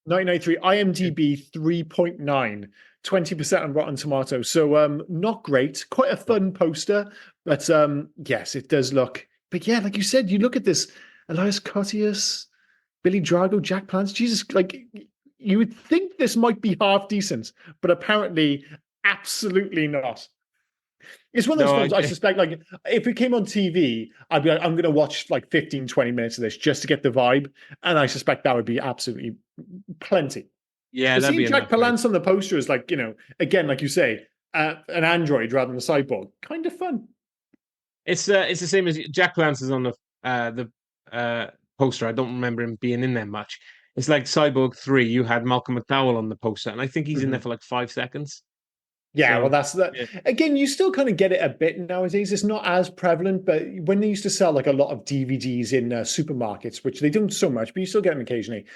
1993, IMDb 3.9, 20% on Rotten Tomatoes. So not great. Quite a fun poster, but yes, it does look. But yeah, like you said, you look at this Elias Koteas, Billy Drago, Jack Palance. Jesus, like you would think this might be half decent, but apparently absolutely not. It's one of those No, films I suspect, like, if it came on TV, I'd be like, I'm going to watch like 15, 20 minutes of this just to get the vibe. And I suspect that would be absolutely plenty. yeah, But that'd seeing be Jack enough, right? Palance on the poster is like, again, like you say, an android rather than a cyborg, kind of fun. It's the same as Jack Palance is on the poster. I don't remember him being in there much. It's like Cyborg 3. You had Malcolm McDowell on the poster, and I think he's in there Mhm. for like 5 seconds. Yeah, well, So that's that. yeah, Again, you still kind of get it a bit nowadays. It's not as prevalent, but when they used to sell like a lot of DVDs in supermarkets, which they don't so much, but you still get them occasionally,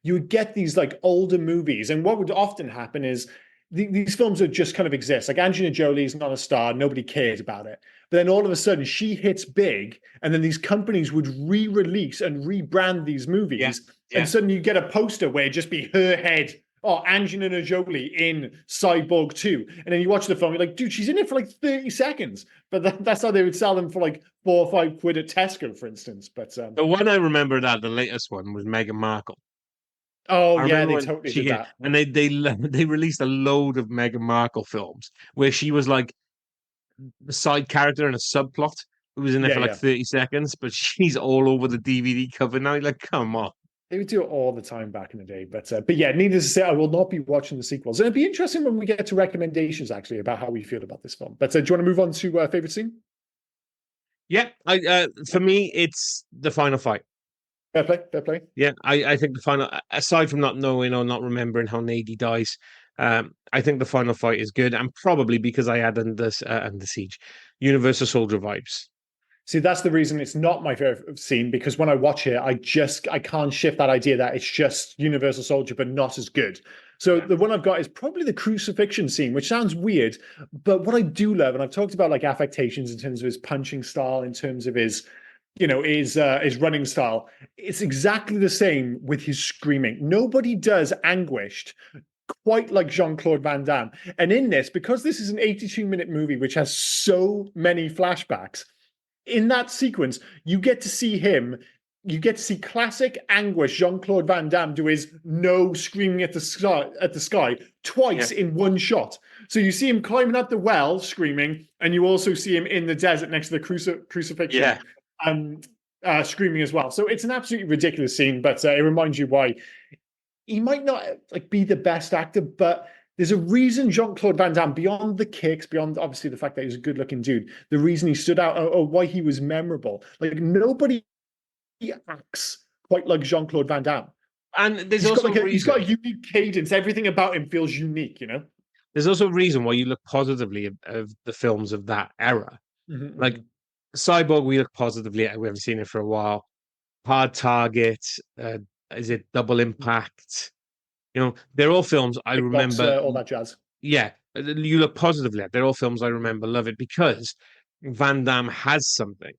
you would get these like older movies. And what would often happen is these films would just kind of exist. Like Angelina Jolie is not a star, nobody cares about it. But then all of a sudden she hits big, and then these companies would re-release and rebrand these yeah, movies. And yeah. suddenly you get a poster where it just be her head. Oh, Angelina Jolie in Cyborg 2. And then you watch the film, you're like, dude, she's in it for like 30 seconds. But that's how they would sell them for like £4 or £5 at Tesco, for instance. But The one I remember that the latest one was Meghan Markle. oh I yeah, remember they when totally she did came, that. and they released a load of Meghan Markle films where she was like the side character in a subplot who was in there Yeah, for like yeah. 30 seconds, but she's all over the DVD cover now. You're like, come on. They would do it all the time back in the day. But yeah, needless to say, I will not be watching the sequels. And it'd be interesting when we get to recommendations actually about how we feel about this film. But do you want to move on to favorite scene? Yeah, I for me, it's the final fight. Fair play, fair play. Yeah, I think the final, aside from not knowing or not remembering how Nady dies, I think the final fight is good, and probably because I had under siege, Universal Soldier vibes. See, that's the reason it's not my favorite scene, because when I watch it, I can't shift that idea that it's just Universal Soldier, but not as good. So Yeah, the one I've got is probably the crucifixion scene, which sounds weird, but what I do love, and I've talked about like affectations in terms of his punching style, in terms of his, his running style. It's exactly the same with his screaming. Nobody does anguished quite like Jean-Claude Van Damme. And in this, because this is an 82-minute movie which has so many flashbacks, in that sequence, you get to see him. You get to see classic anguish Jean-Claude Van Damme do his no screaming at the sky yeah, twice in one shot. So you see him climbing up the well screaming, and you also see him in the desert next to the crucifixion, yeah. screaming as well. So it's an absolutely ridiculous scene, but it reminds you why he might not like be the best actor, but there's a reason Jean-Claude Van Damme, beyond the kicks, beyond obviously the fact that he's a good-looking dude, the reason he stood out or why he was memorable. Like nobody acts quite like Jean-Claude Van Damme. And there's He's got also like a he's got a reason. unique cadence. Everything about him feels unique. There's also a reason why you look positively of the films of that era. Like Mm-hmm. Cyborg, we look positively at. We haven't seen it for a while. Hard Target. Is it Double Impact? They're all films I remember. Kickboxer, all that jazz. Yeah, you look positively at. They're all films I remember, love it because Van Damme has something.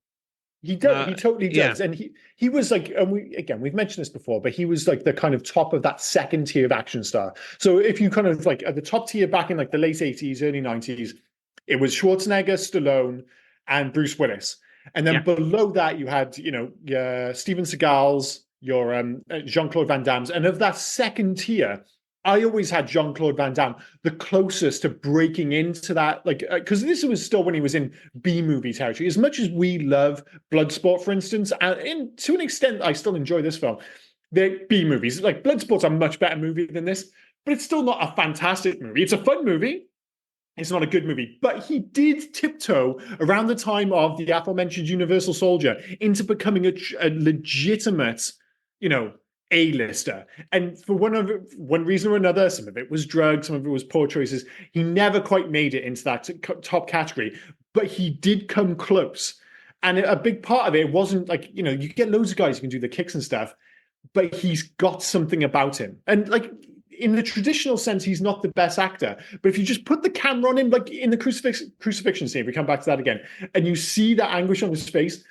He does. He totally Yeah, does. And he was like, and we've mentioned this before, but he was like the kind of top of that second tier of action star. So if you kind of like at the top tier back in like the late 80s, early 90s, it was Schwarzenegger, Stallone, and Bruce Willis. And then yeah, below that, you had, your Steven Seagal's, your Jean-Claude Van Damme's. And of that second tier, I always had Jean-Claude Van Damme the closest to breaking into that, like, because this was still when he was in B-movie territory. As much as we love Bloodsport, for instance, and to an extent, I still enjoy this film. The B-movies, like Bloodsport's a much better movie than this, but it's still not a fantastic movie. It's a fun movie. It's not a good movie, but he did tiptoe around the time of the aforementioned Universal Soldier into becoming a legitimate, you know, A-lister. And for one reason or another, some of it was drugs, some of it was poor choices. He never quite made it into that top category, but he did come close. And a big part of it wasn't like, you know, you get loads of guys who can do the kicks and stuff, but he's got something about him. And like, in the traditional sense, he's not the best actor. But if you just put the camera on him, like in the crucifixion scene, if we come back to that again, and you see that anguish on his face,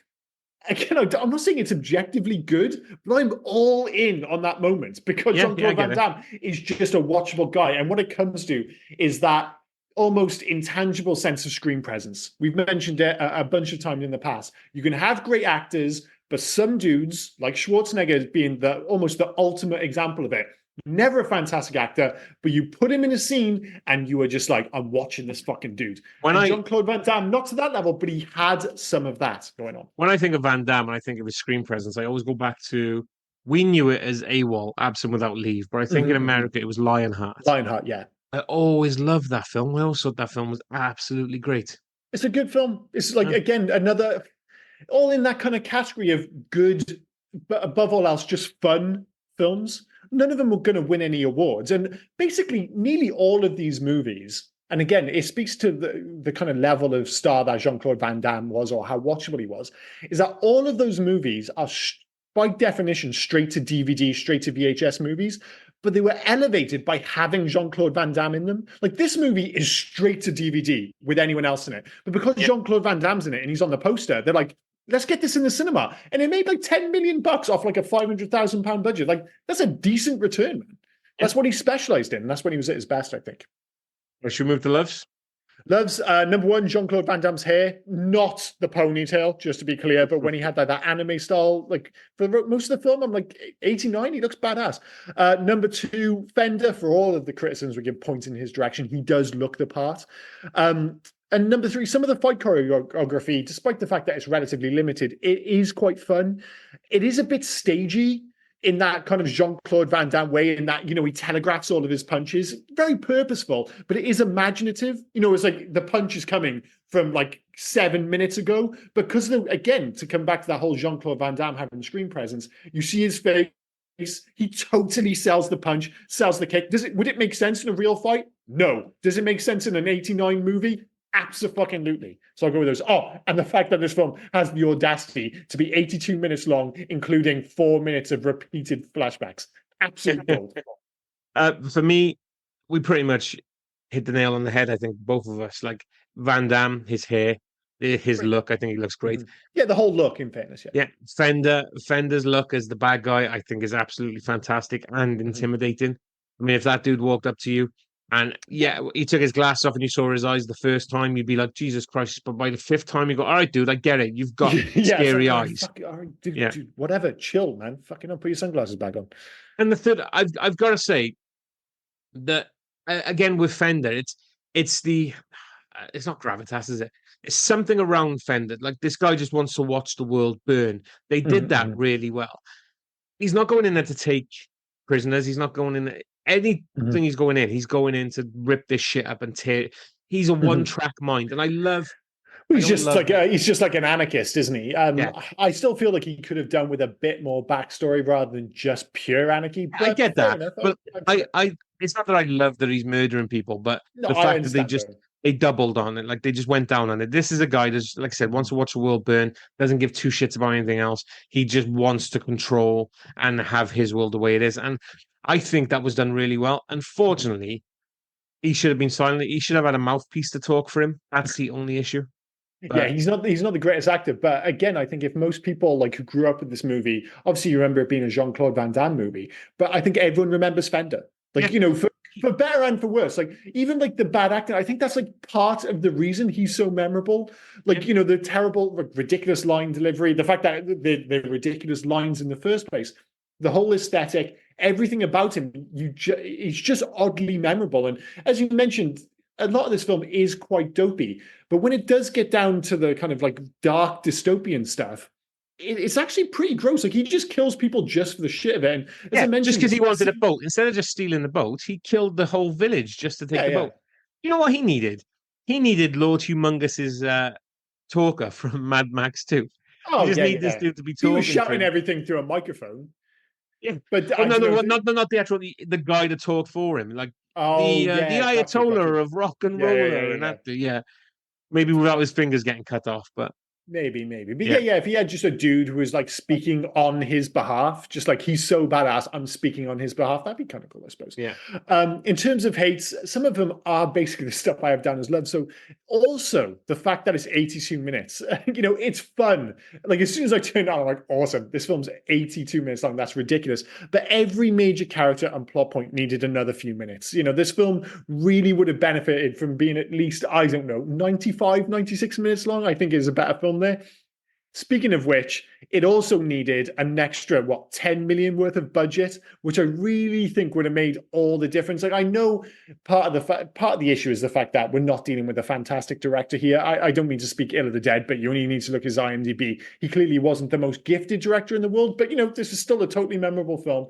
again, I'm not saying it's objectively good, but I'm all in on that moment because Jean-Claude Van Damme is just a watchable guy. And what it comes to is that almost intangible sense of screen presence. We've mentioned it a bunch of times in the past. You can have great actors, but some dudes, like Schwarzenegger being almost the ultimate example of it, never a fantastic actor, but you put him in a scene and you were just like, I'm watching this fucking dude. Jean-Claude Van Damme, not to that level, but he had some of that going on. When I think of Van Damme and I think of his screen presence, I always go back to, we knew it as AWOL, Absent Without Leave, but I think in America it was Lionheart. Lionheart, yeah. I always loved that film. I also thought that film was absolutely great. It's a good film. It's like, again, another, all in that kind of category of good, but above all else, just fun films. None of them were going to win any awards. And basically, nearly all of these movies, and again, it speaks to the kind of level of star that Jean-Claude Van Damme was or how watchable he was, is that all of those movies are, by definition, straight to DVD, straight to VHS movies, but they were elevated by having Jean-Claude Van Damme in them. Like, this movie is straight to DVD with anyone else in it. But because Jean-Claude Van Damme's in it and he's on the poster, they're like, let's get this in the cinema. And it made like 10 million bucks off like a £500,000 budget. Like, that's a decent return, man. That's what he specialized in. And that's when he was at his best, I think. Well, should we move to Loves? Loves, number one, Jean-Claude Van Damme's hair, not the ponytail, just to be clear, but when he had that anime style, like for most of the film, I'm like 89, he looks badass. Number two, Fender, for all of the criticisms we give points in his direction, he does look the part. And number three, some of the fight choreography, despite the fact that it's relatively limited, it is quite fun. It is a bit stagey in that kind of Jean-Claude Van Damme way, in that, you know, he telegraphs all of his punches. Very purposeful, but it is imaginative. You know, it's like the punch is coming from like 7 minutes ago. Because, again, to come back to that whole Jean-Claude Van Damme having screen presence, you see his face. He totally sells the punch, sells the kick. Would it make sense in a real fight? No. Does it make sense in an 89 movie? Absolutely. So I'll go with those. Oh, and the fact that this film has the audacity to be 82 minutes long, including 4 minutes of repeated flashbacks. Absolute gold. For me, we pretty much hit the nail on the head, I think, both of us. Like Van Damme, his hair, his look, I think he looks great. Yeah, the whole look, in fairness. Yeah, Fender's look as the bad guy, I think, is absolutely fantastic and intimidating. I mean, if that dude walked up to you, and he took his glass off and you saw his eyes the first time, you'd be like, Jesus Christ. But by the fifth time, you go, all right, dude, I get it. You've got scary eyes. All right, dude, whatever, chill, man. Fucking put your sunglasses back on. And the third, I've got to say that, again, with Fender, it's not gravitas, is it? It's something around Fender. Like, this guy just wants to watch the world burn. They did that really well. He's not going in there to take prisoners. He's not going in anything he's going in to rip this shit up and tear. He's a one-track mind, and I love. He's just like an anarchist, isn't he? I still feel like he could have done with a bit more backstory rather than just pure anarchy. I get that, but I it's not that I love that he's murdering people, but the fact that they doubled on it, like they just went down on it. This is a guy that's, like I said, wants to watch the world burn, doesn't give two shits about anything else. He just wants to control and have his world the way it is, and I think that was done really well. Unfortunately, he should have been silent. He should have had a mouthpiece to talk for him. That's the only issue. But he's not the greatest actor. But again, I think if most people like who grew up with this movie, obviously you remember it being a Jean-Claude Van Damme movie, but I think everyone remembers Fender. Like, you know, for better and for worse. Like, even like the bad acting, I think that's like part of the reason he's so memorable. Like, you know, the terrible, ridiculous line delivery, the fact that the ridiculous lines in the first place, the whole aesthetic, everything about him, he's just oddly memorable. And as you mentioned, a lot of this film is quite dopey, but when it does get down to the kind of like dark dystopian stuff, it's actually pretty gross. Like he just kills people just for the shit of it. And as I Yeah, just mentioned, because he wanted a boat, instead of just stealing the boat, he killed the whole village just to take yeah, the yeah. boat. You know what he needed? He needed Lord Humongous's talker from Mad Max 2. You Oh just yeah, need this yeah. dude to be He was talking to shouting him. everything through a microphone, Yeah. but Well, I no, don't no, know. not the actual the guy that talked for him, like Oh the yeah, got you. Ayatollah of rock and Yeah, yeah, yeah, roller yeah, and yeah. that. Yeah, maybe without his fingers getting cut off, but Maybe. But yeah, yeah, yeah, if he had just a dude who was like speaking on his behalf, just like he's so badass, I'm speaking on his behalf, that'd be kind of cool, I suppose. yeah, In terms of hates, some of them are basically the stuff I have down as love. So also the fact that it's 82 minutes, it's fun. Like as soon as I turned on, I'm like, awesome, this film's 82 minutes long. That's ridiculous. But every major character and plot point needed another few minutes. This film really would have benefited from being at least, I don't know, 95, 96 minutes long. I think is a better film there. Speaking of which, it also needed an extra, 10 million worth of budget, which I really think would have made all the difference. Like I know part of the issue is the fact that we're not dealing with a fantastic director here. I don't mean to speak ill of the dead, but you only need to look at his IMDb. He clearly wasn't the most gifted director in the world, but this is still a totally memorable film.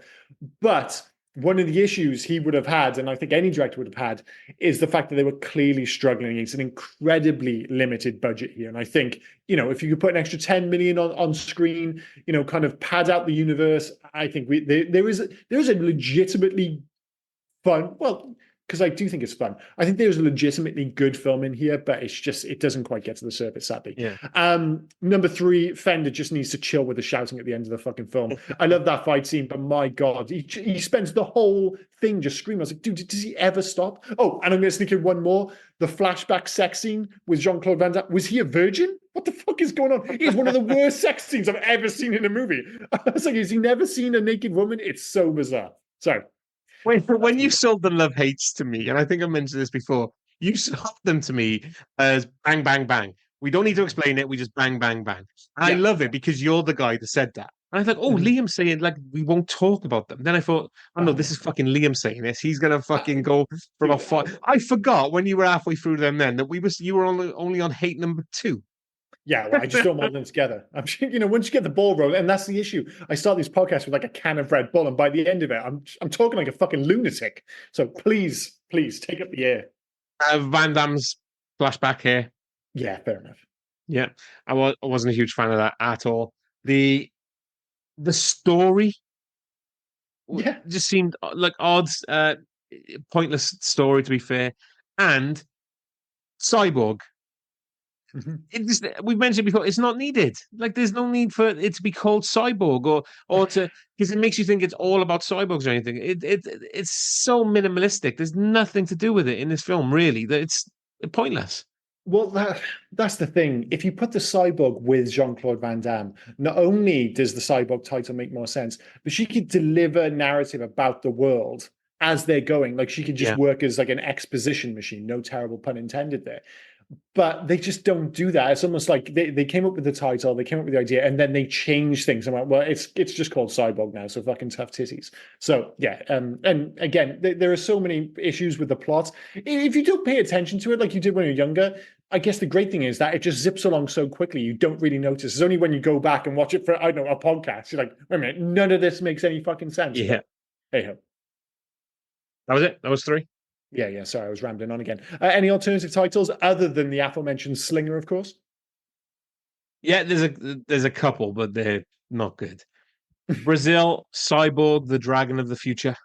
But one of the issues he would have had, and I think any director would have had, is the fact that they were clearly struggling against an incredibly limited budget here. And I think, if you could put an extra 10 million on screen, kind of pad out the universe, I think there is a legitimately fun, well, because I do think it's fun. I think there's a legitimately good film in here, but it doesn't quite get to the surface, sadly. yeah. Number 3, Fender just needs to chill with the shouting at the end of the fucking film. I love that fight scene, but my God, he spends the whole thing just screaming. I was like, dude, does he ever stop? Oh, and I'm going to sneak in one more. The flashback sex scene with Jean-Claude Van Damme. Was he a virgin? What the fuck is going on? It's one of the worst sex scenes I've ever seen in a movie. I was like, has he never seen a naked woman? It's so bizarre. So, When you sold the love hates to me, and I think I mentioned this before, you sold them to me as bang, bang, bang. We don't need to explain it. We just bang, bang, bang. And I yeah. love it because you're the guy that said that. And I thought, oh, Mhm. Liam's saying like we won't talk about them. Then I thought, oh no, Oh, this is fucking Liam saying this. He's gonna fucking go for about dude, five. I forgot when you were halfway through them then that you were only on hate number 2. yeah, well, I just don't want them together. I'm sure, once you get the ball rolling, and that's the issue. I start these podcasts with like a can of Red Bull, and by the end of it, I'm talking like a fucking lunatic. So please, take up the air. Van Damme's flashback here. Yeah, fair enough. Yeah, I wasn't a huge fan of that at all. The the story Yeah. just seemed like odds, pointless story to be fair. And Cyborg, Mhm. we've mentioned before, it's not needed. Like there's no need for it to be called Cyborg or to because it makes you think it's all about cyborgs or anything. It's so minimalistic. There's nothing to do with it in this film, really. That it's pointless. Well, that's the thing. If you put the cyborg with Jean-Claude Van Damme, not only does the cyborg title make more sense, but she could deliver narrative about the world as they're going. Like she could just Yeah. work as like an exposition machine. No terrible pun intended there. But they just don't do that. It's almost like they came up with the title, they came up with the idea, and then they change things. I'm like, well, it's just called Cyborg now, so fucking tough titties. So yeah, and again, there are so many issues with the plot. If you don't pay attention to it like you did when you're younger, I guess the great thing is that it just zips along so quickly you don't really notice. It's only when you go back and watch it for I don't know a podcast, you're like, wait a minute, none of this makes any fucking sense. Yeah. But hey ho. That was it. That was 3. Yeah. Sorry, I was rambling on again. Any alternative titles other than the aforementioned Slinger, of course? Yeah, there's a couple, but they're not good. Brazil, Cyborg, the Dragon of the Future.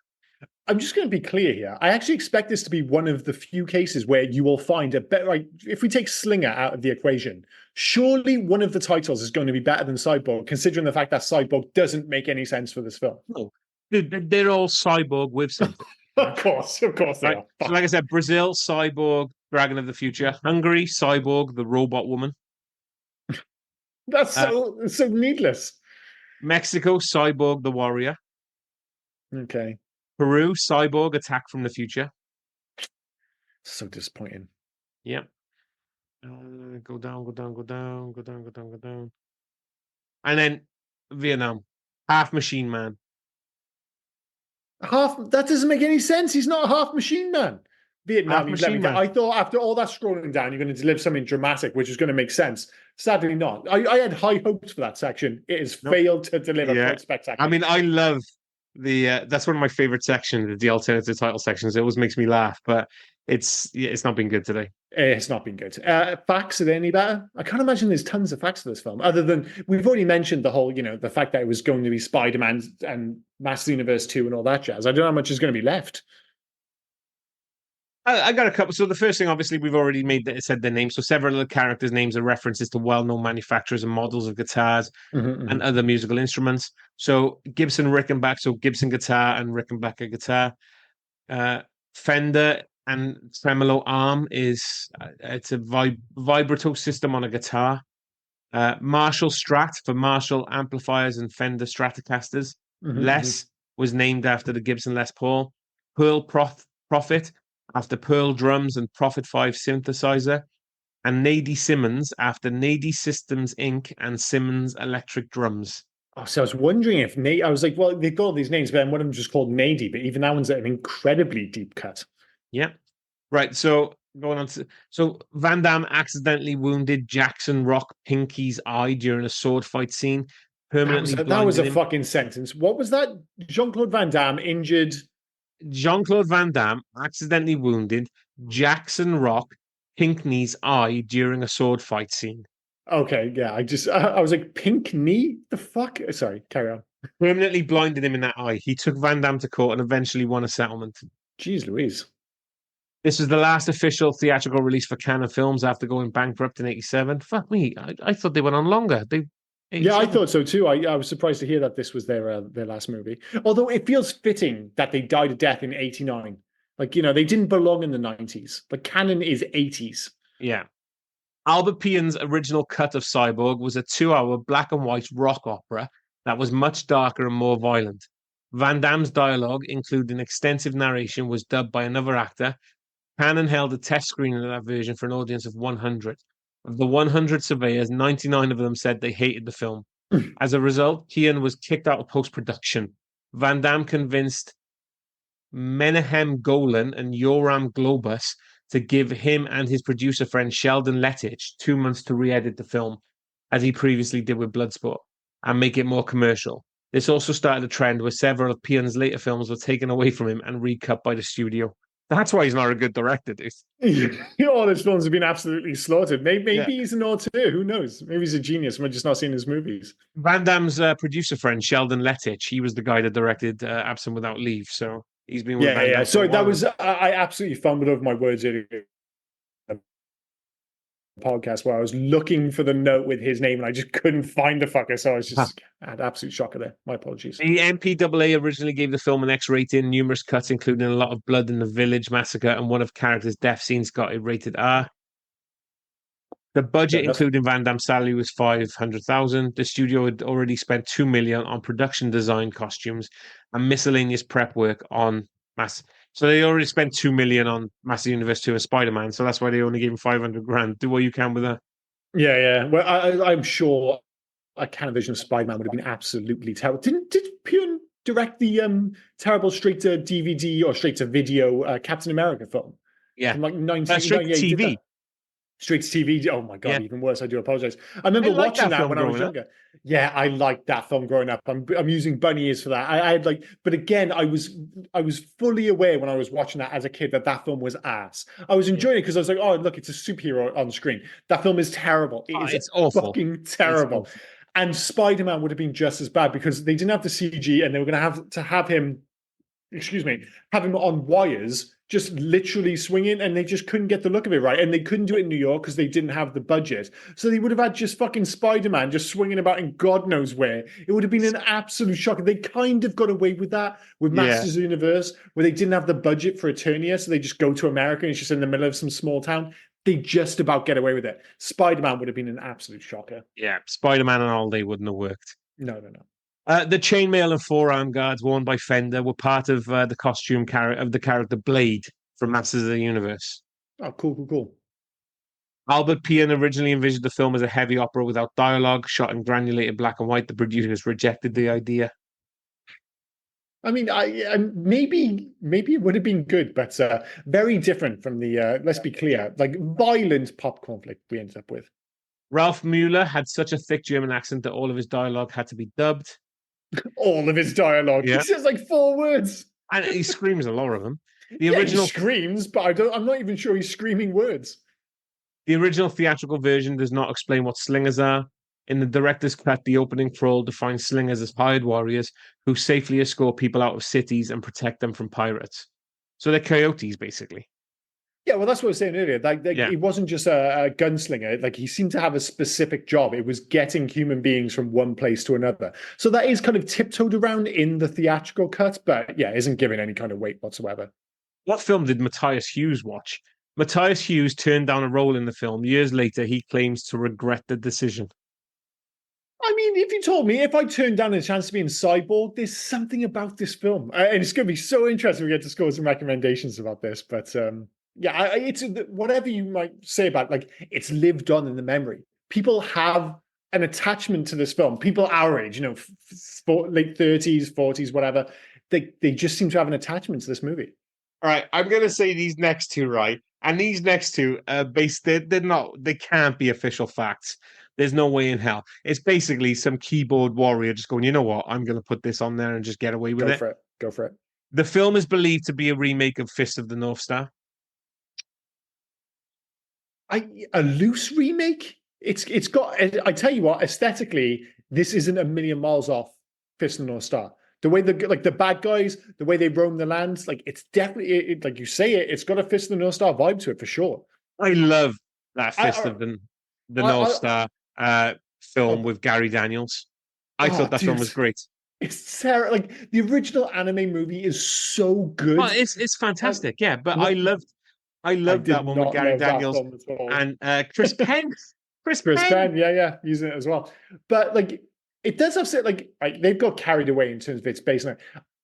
I'm just going to be clear here. I actually expect this to be one of the few cases where you will find a better. Like, if we take Slinger out of the equation, surely one of the titles is going to be better than Cyborg, considering the fact that Cyborg doesn't make any sense for this film. No, they're all cyborg with something. Of course they Right. are. So, Fuck. like I said, Brazil, Cyborg, Dragon of the Future. Hungary, Cyborg, the Robot Woman. That's Uh, so needless. Mexico, Cyborg, the Warrior. Okay, Peru, Cyborg, Attack from the Future. so disappointing. Yep. Go down, go down, go down, go down, go down, go down. And then Vietnam, Half Machine Man. Half that doesn't make any sense. He's not a half machine man. Half Vietnam, you've let me Machine get. Man. I thought after all that scrolling down, you're going to deliver something dramatic, which is going to make sense. Sadly, not. I had high hopes for that section. It has Nope. failed to deliver Yeah. quite I spectacularly. mean, I love the that's one of my favorite sections, the alternative title sections. It always makes me laugh, but it's not been good today. It's not been good. Facts, are they any better? I can't imagine there's tons of facts to this film, other than we've already mentioned the whole, the fact that it was going to be Spider-Man and Master Universe 2 and all that jazz. I don't know how much is going to be left. I got a couple. So the first thing, obviously, we've already made that it said their names. So several of the characters' names are references to well-known manufacturers and models of guitars and other musical instruments. So Gibson Rickenbacker, so Gibson guitar and Rickenbacker guitar. Uh, Fender and tremolo arm is it's a vibrato system on a guitar. Marshall Strat for Marshall amplifiers and Fender Stratocasters. Les was named after the Gibson Les Paul. Prophet after Pearl drums and Prophet 5 synthesizer. And Nady Simmons after Nady Systems Inc. and Simmons Electric Drums. Oh, so I was wondering if Nate. I was like, well, they've got all these names, but then one of them just called Nady, but even that one's an incredibly deep cut. Yeah. Right. So going on to Van Damme accidentally wounded Jackson Rock Pinky's eye during a sword fight scene, permanently That was blinded a him. fucking sentence. What was that? Jean-Claude Van Damme injured. Jean-Claude Van Damme accidentally wounded Jackson Rock Pinkney's eye during a sword fight scene. Okay, yeah. I was like, pink knee. The fuck? Sorry, carry on. Permanently blinded him in that eye. He took Van Damme to court and eventually won a settlement. Jeez Louise. This was the last official theatrical release for Cannon Films after going bankrupt in '87. Fuck me, I thought they went on longer. They Yeah, I 87. thought so too. I was surprised to hear that this was their last movie. Although it feels fitting that they died a death in '89. Like, they didn't belong in the '90s. Like, canon is '80s. Yeah. Albert Pian's original cut of Cyborg was a 2-hour black and white rock opera that was much darker and more violent. Van Damme's dialogue, including extensive narration, was dubbed by another actor. Cannon held a test screening of that version for an audience of 100. Of the 100 surveyors, 99 of them said they hated the film. As a result, Kian was kicked out of post-production. Van Damme convinced Menahem Golan and Yoram Globus to give him and his producer friend Sheldon Lettich 2 months to re-edit the film, as he previously did with Bloodsport, and make it more commercial. This also started a trend where several of Pian's later films were taken away from him and recut by the studio. That's why he's not a good director, dude. All his films have been absolutely slaughtered. Yeah. Maybe he's an auteur. Who knows? Maybe he's a genius. We're just not seeing his movies. Van Damme's producer friend, Sheldon Lettich, he was the guy that directed Absent Without Leave. So he's been with Yeah, Van yeah. Damme for a Sorry, that while. was I absolutely fumbled over my words earlier podcast where I was looking for the note with his name and I just couldn't find the fucker. So I had absolute shocker there. My apologies. The MPAA originally gave the film an X rating, numerous cuts, including a lot of blood in the village massacre, and one of characters' death scenes got it rated R. The budget, including Van Damme's salary, was 500,000. The studio had already spent 2 million on production design, costumes, and miscellaneous prep work on Mass. So they already spent 2 million on Master Universe 2 and Spider-Man. So that's why they only gave him 500 grand. Do what you can with that. Yeah, yeah. Well, I'm sure a Canavision of Spider-Man would have been absolutely terrible. Did Pune direct the terrible straight to DVD or straight to video Captain America film Yeah. from like Straight 1989? to TV. Straight to TV. Oh my god, Yeah. even worse. I do apologize. I remember liked watching that that film when I was growing up. younger. Yeah, I liked that film growing up. I'm using bunny ears for that. I had like, but again, I was fully aware when I was watching that as a kid that film was ass. I was enjoying it because I was like, oh look, it's a superhero on screen. That film is terrible. It's awful. Fucking terrible. Awful. And Spider-Man would have been just as bad because they didn't have the CG and they were going to have him, have him on wires, just literally swinging, and they just couldn't get the look of it right. And they couldn't do it in New York because they didn't have the budget. So they would have had just fucking Spider-Man just swinging about in God knows where. It would have been an absolute shock. They kind of got away with that with Masters of the Universe, where they didn't have the budget for Eternia, so they just go to America and it's just in the middle of some small town. They just about get away with it. Spider-Man would have been an absolute shocker. Yeah, Spider-Man and all day wouldn't have worked. No. The chainmail and forearm guards worn by Fender were part of the costume of the character Blade from Masters of the Universe. Oh, cool. Albert Pian originally envisioned the film as a heavy opera without dialogue, shot in granulated black and white. The producers rejected the idea. I mean, I maybe it would have been good, but very different from the. Let's be clear, like violent popcorn flick we ended up with. Ralph Mueller had such a thick German accent that all of his dialogue had to be dubbed. All of his dialogue. He Yeah. says like 4 words. And he screams a lot of them. The Yeah, he original screams, but I don't. I'm not even sure he's screaming words. the original theatrical version does not explain what slingers are. In the director's cut, the opening crawl defines slingers as hired warriors who safely escort people out of cities and protect them from pirates. So they're coyotes, basically. Yeah, well, that's what I was saying earlier. Like Yeah. he wasn't just a gunslinger. Like he seemed to have a specific job. It was getting human beings from one place to another. So that is kind of tiptoed around in the theatrical cut, but yeah, isn't given any kind of weight whatsoever. What film did Matthias Hughes watch? Matthias Hughes turned down a role in the film. Years later, he claims to regret the decision. I mean, if you told me if I turned down a chance to be in Cyborg, there's something about this film, and it's going to be so interesting. We get to score some recommendations about this, but yeah, it's whatever you might say about like it's lived on in the memory. People have an attachment to this film. People our age, late 30s, 40s, whatever, they just seem to have an attachment to this movie. All right, I'm gonna say these next two, right? And these next two, they're not, they can't be official facts. There's no way in hell. It's basically some keyboard warrior just going, you know what? I'm gonna put this on there and just get away with Go it. for it. Go for it. The film is believed to be a remake of Fist of the North Star. A loose remake. It's got. I tell you what, aesthetically, this isn't a million miles off Fist of the North Star. The way the bad guys, the way they roam the lands, like it's definitely like you say it. It's got a Fist of the North Star vibe to it for sure. I love that Fist I, of the I, North I, Star film oh, with Gary Daniels. I oh, thought that film dude, was great. it's terrible. Like the original anime movie is so Well, good. it's fantastic, yeah. But No, I I loved did that one with not Gary love that Daniels film at all. and Chris Penn. Chris Chris Penn. Penn, yeah, using it as well. But like, it does have like they've got carried away in terms of its base.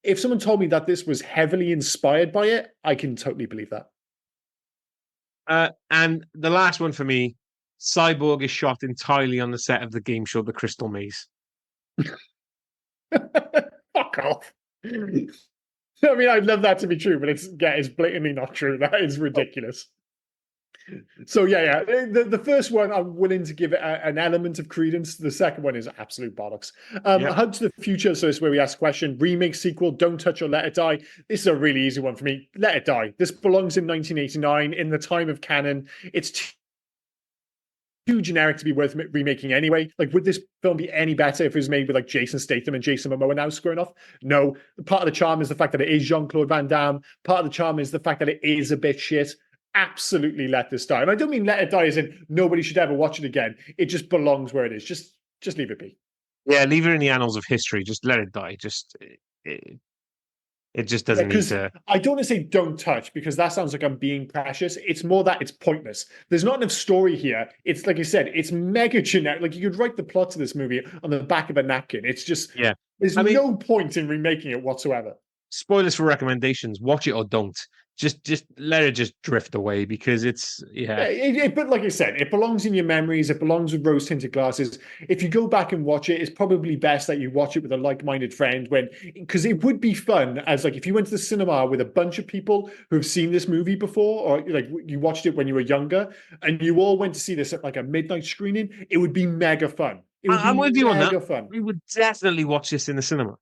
If someone told me that this was heavily inspired by it, I can totally believe that. And the last one for me, Cyborg is shot entirely on the set of the game show The Crystal Maze. Fuck off. I mean, I'd love that to be true, but it's blatantly not true. That is ridiculous. So yeah. The first one, I'm willing to give it an element of credence. The second one is absolute bollocks. Yep. Hug to the Future. So this is where we ask a question: remake, sequel, Don't Touch or Let It Die. This is a really easy one for me. Let It Die. This belongs in 1989, in the time of canon. It's too generic to be worth remaking anyway. Like, would this film be any better if it was made with like Jason Statham and Jason Momoa now squaring off? No. Part of the charm is the fact that it is Jean-Claude Van Damme. Part of the charm is the fact that it is a bit shit. Absolutely let this die. And I don't mean let it die as in nobody should ever watch it again. It just belongs where it is. Just leave it be. Yeah, leave it in the annals of history. Just let it die. It just Yeah, doesn't need because to. I don't want to say don't touch because that sounds like I'm being precious. It's more that it's pointless. There's not enough story here. It's like you said, it's mega generic. Like you could write the plot to this movie on the back of a napkin. It's just Yeah. there's I mean, no point in remaking it whatsoever. spoilers for recommendations. Watch it or don't. Just let it just drift away because it's Yeah, but like I said, it belongs in your memories. It belongs with rose-tinted glasses. If you go back and watch it, it's probably best that you watch it with a like-minded friend because it would be fun as like if you went to the cinema with a bunch of people who've seen this movie before, or like you watched it when you were younger, and you all went to see this at like a midnight screening. It would be mega fun. It would I'm be with you on that. mega fun. We would definitely watch this in the cinema.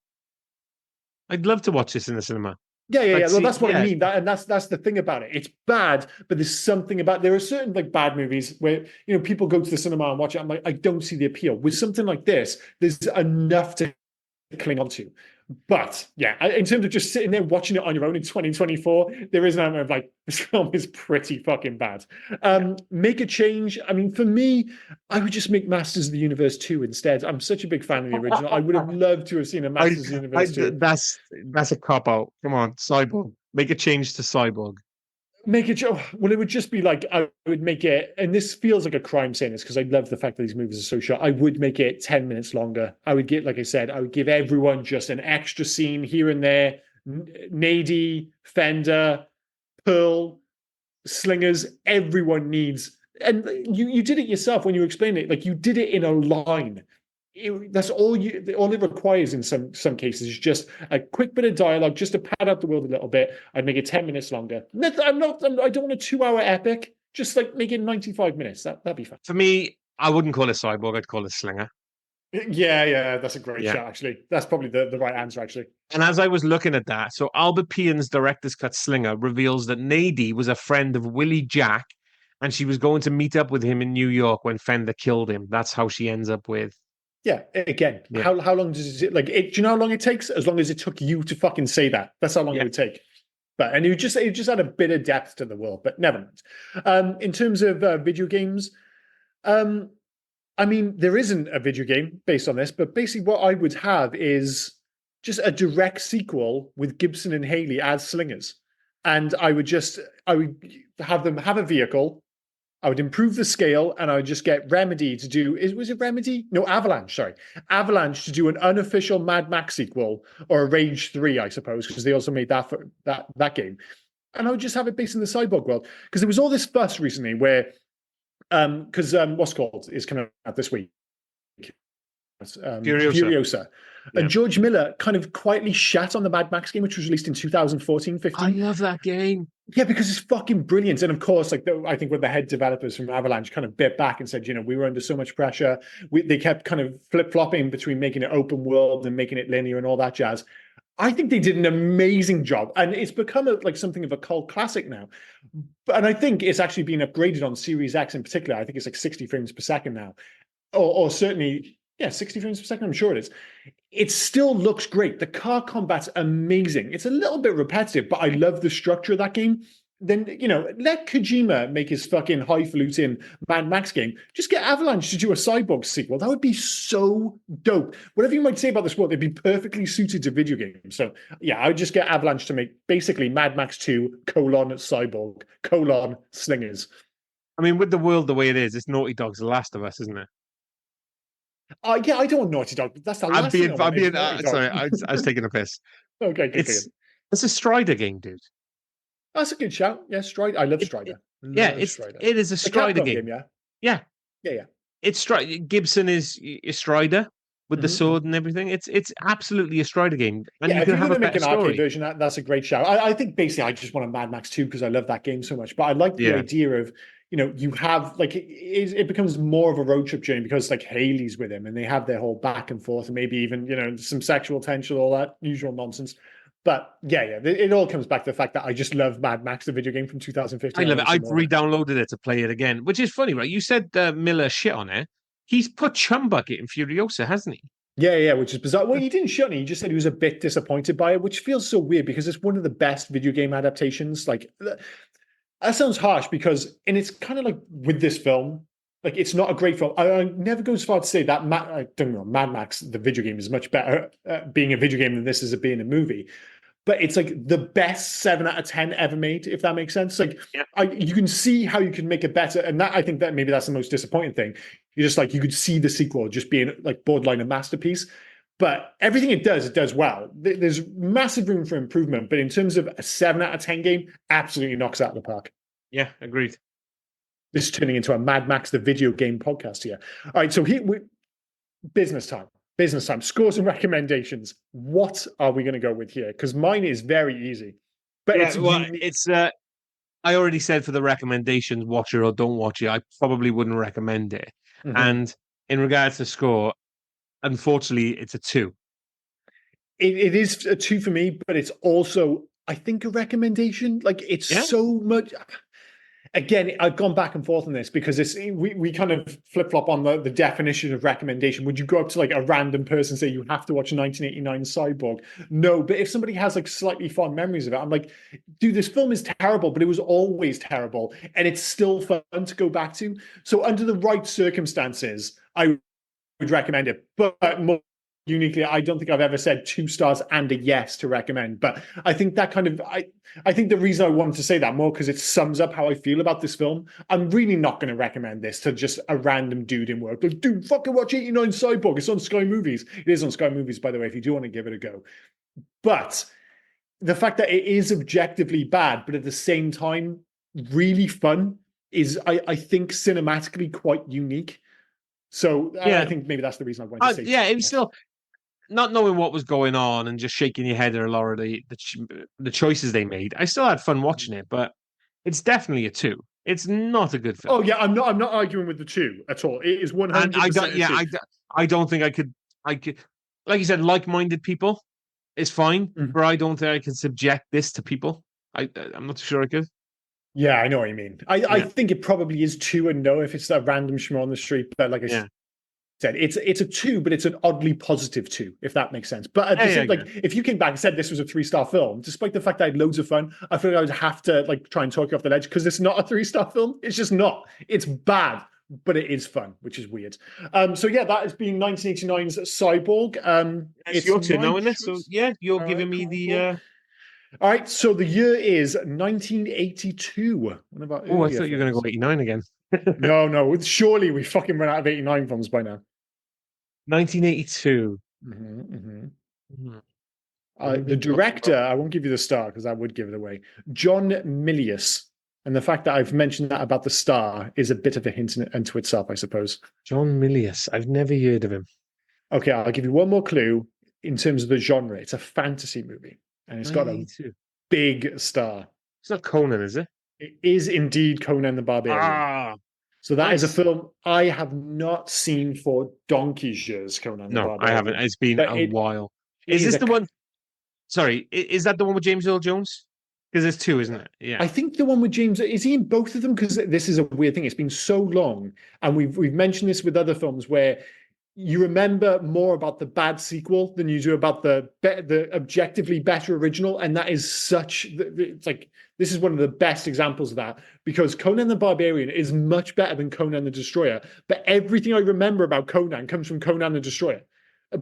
I'd love to watch this in the cinema. Yeah. Well, that's what I Yeah, mean. That's the thing about it. It's bad, but there's something about there are certain like bad movies where people go to the cinema and watch it. I'm like, I don't see the appeal. With something like this, there's enough to cling on to. But yeah, in terms of just sitting there watching it on your own in 2024, there is an element of like, this film is pretty fucking bad. Make a change. I mean, for me, I would just make Masters of the Universe 2 instead. I'm such a big fan of the original. I would have loved to have seen a Masters of the Universe 2. that's a cop out. Come on, Cyborg. Make a change to Cyborg. Make it. Well, it would just be like I would make it, and this feels like a crime saying this because I love the fact that these movies are so short. I would make it 10 minutes longer. I would get, like I said, I would give everyone just an extra scene here and there. Nady, Fender, Pearl, Slingers. Everyone needs, and you did it yourself when you explained it. Like you did it in a line. that's all it requires in some cases is just a quick bit of dialogue, just to pad out the world a little bit. I'd make it 10 minutes longer. I don't want a 2 hour epic. Just like make it 95 minutes. That'd be fun. For me, I wouldn't call it Cyborg. I'd call it Slinger. Yeah, that's a great Yeah. shot, actually. That's probably the right answer, actually. And as I was looking at that, so Albert Pian's director's cut Slinger reveals that Nadie was a friend of Willie Jack, and she was going to meet up with him in New York when Fender killed him. That's how she ends up with. Yeah, again, Yeah. how long does it do you know how long it takes? As long as it took you to fucking say that. That's how long it would take. But and it just add a bit of depth to the world, but never mind. In terms of video games, I mean, there isn't a video game based on this, but basically what I would have is just a direct sequel with Gibson and Haley as slingers. And I would have them have a vehicle. I would improve the scale, and I would just get Remedy to do. Was it Remedy? No, Avalanche. Sorry, Avalanche to do an unofficial Mad Max sequel, or a Rage 3, I suppose, because they also made that for that game. And I would just have it based in the Cyborg world, because there was all this fuss recently where, because what's called is coming out this week. Furiosa. Yeah. And George Miller kind of quietly shat on the Mad Max game, which was released in 2014-15. I love that game. Yeah, because it's fucking brilliant. And of course, like I think when the head developers from Avalanche kind of bit back and said, we were under so much pressure. They kept kind of flip-flopping between making it open world and making it linear and all that jazz. I think they did an amazing job. And it's become like something of a cult classic now. And I think it's actually been upgraded on Series X in particular. I think it's like 60 frames per second now. Or certainly... Yeah, 60 frames per second, I'm sure it is. It still looks great. The car combat's amazing. It's a little bit repetitive, but I love the structure of that game. Then, let Kojima make his fucking highfalutin Mad Max game. Just get Avalanche to do a Cyborg sequel. That would be so dope. Whatever you might say about this world, they'd be perfectly suited to video games. So, yeah, I would just get Avalanche to make basically Mad Max 2, Cyborg, Slingers. I mean, with the world the way it is, it's Naughty Dog's The Last of Us, isn't it? Yeah, I don't want Naughty Dog, but that's the last thing sorry, I was taking a piss. Okay, it's a Strider game, dude. That's a good shout. Yeah, Strider. I love Strider. It is a Strider game. Yeah. It's Strider. Gibson is a Strider with the sword and everything. It's absolutely a Strider game, and you can have a better story. Arcade version, that's a great shout. I think basically I just want a Mad Max 2 because I love that game so much. But I like the idea of you have like it becomes more of a road trip journey because like Haley's with him and they have their whole back and forth and maybe even some sexual tension, all that usual nonsense. But yeah, it all comes back to the fact that I just love Mad Max, the video game from 2015. I love it. I've re-downloaded it to play it again, which is funny, right? You said Miller shit on it. He's put Chumbucket in Furiosa, hasn't he? Yeah, which is bizarre. Well, he didn't shut me. He just said he was a bit disappointed by it, which feels so weird because it's one of the best video game adaptations. Like, that sounds harsh because, and it's kind of like with this film, like it's not a great film. I never go as far to say that Mad Max, the video game, is much better being a video game than this is being a movie. But it's like the best 7 out of 10 ever made, if that makes sense. Like you can see how you can make it better. And that I think that maybe that's the most disappointing thing. You're just like, you could see the sequel just being like borderline a masterpiece. But everything it does well. There's massive room for improvement. But in terms of a 7 out of 10 game, absolutely knocks it out of the park. Yeah, agreed. This is turning into a Mad Max, the video game podcast here. All right, so here business time. Scores and recommendations. What are we going to go with here? Because mine is very easy. But I already said for the recommendations, watch it or don't watch it. I probably wouldn't recommend it. Mm-hmm. And in regards to score, unfortunately, it's a 2. It is a 2 for me, but it's also, I think, a recommendation. Like it's so much. Again, I've gone back and forth on this because we kind of flip-flop on the definition of recommendation. Would you go up to like a random person and say you have to watch 1989 Cyborg? No, but if somebody has like slightly fond memories of it, I'm like, dude, this film is terrible, but it was always terrible. And it's still fun to go back to. So under the right circumstances, I would recommend it. But more uniquely, I don't think I've ever said 2 stars and a yes to recommend. But I think that kind of, I think the reason I wanted to say that more because it sums up how I feel about this film. I'm really not going to recommend this to just a random dude in work. Like, dude, fucking watch 89 Cyborg. It's on Sky Movies. It is on Sky Movies, by the way, if you do want to give it a go. But the fact that it is objectively bad, but at the same time, really fun is, I think, cinematically quite unique. So I Yeah, think maybe that's the reason I wanted to say yeah. It was two. still not knowing what was going on and just shaking your head at a lot of the choices they made. I still had fun watching it, but it's definitely a two. It's not a good film, Oh yeah, I'm not arguing with the two at all. It is and I 100% don't. a Yeah, two. I don't think I could. I could, like you said, like-minded people is fine, Mhm. but I don't think I can subject this to people. I'm not sure I could. Yeah, I know what you mean. I Yeah, think it probably is two and no if it's a random schmo on the street. But like I yeah, said, it's a two, but it's an oddly positive two, if that makes sense. But at yeah, the yeah. same, like if you came back and said this was a 3-star film, despite the fact that I had loads of fun, I feel like I would have to like try and talk you off the ledge because it's not a 3-star film. It's just not. It's bad, but it is fun, which is weird. So yeah, that has been 1989's Cyborg. It's It's your turn my now, isn't it? So choice. yeah, you're All right, giving me cool, the. cool. All right, so the year is 1982. One of our Oh, I earlier thought you were going to films. go 89 again. No. Surely we fucking run out of 89 films by now. 1982. Mhm. Let me The think what. director, I won't give you the star because that would give it away. John Milius. And the fact that I've mentioned that about the star is a bit of a hint into itself, I suppose. John Milius. I've never heard of him. Okay, I'll give you one more clue in terms of the genre. It's a fantasy movie and it's got a 1982. big star. It's not Conan, is it? It is indeed Conan the Barbarian. Ah, So that is a nice. film I have not seen for donkey's years, Conan the No, I haven't. Barbarian. It's been But a while. it Is is this a the one? Sorry, is that the one with James Earl Jones? Because there's two, isn't it? Yeah. I think the one with James is he in both of them? Because this is a weird thing. It's been so long, and we've mentioned this with other films where you remember more about the bad sequel than you do about the objectively better original, and that is such. It's like this is one of the best examples of that because Conan the Barbarian is much better than Conan the Destroyer, but everything I remember about Conan comes from Conan the Destroyer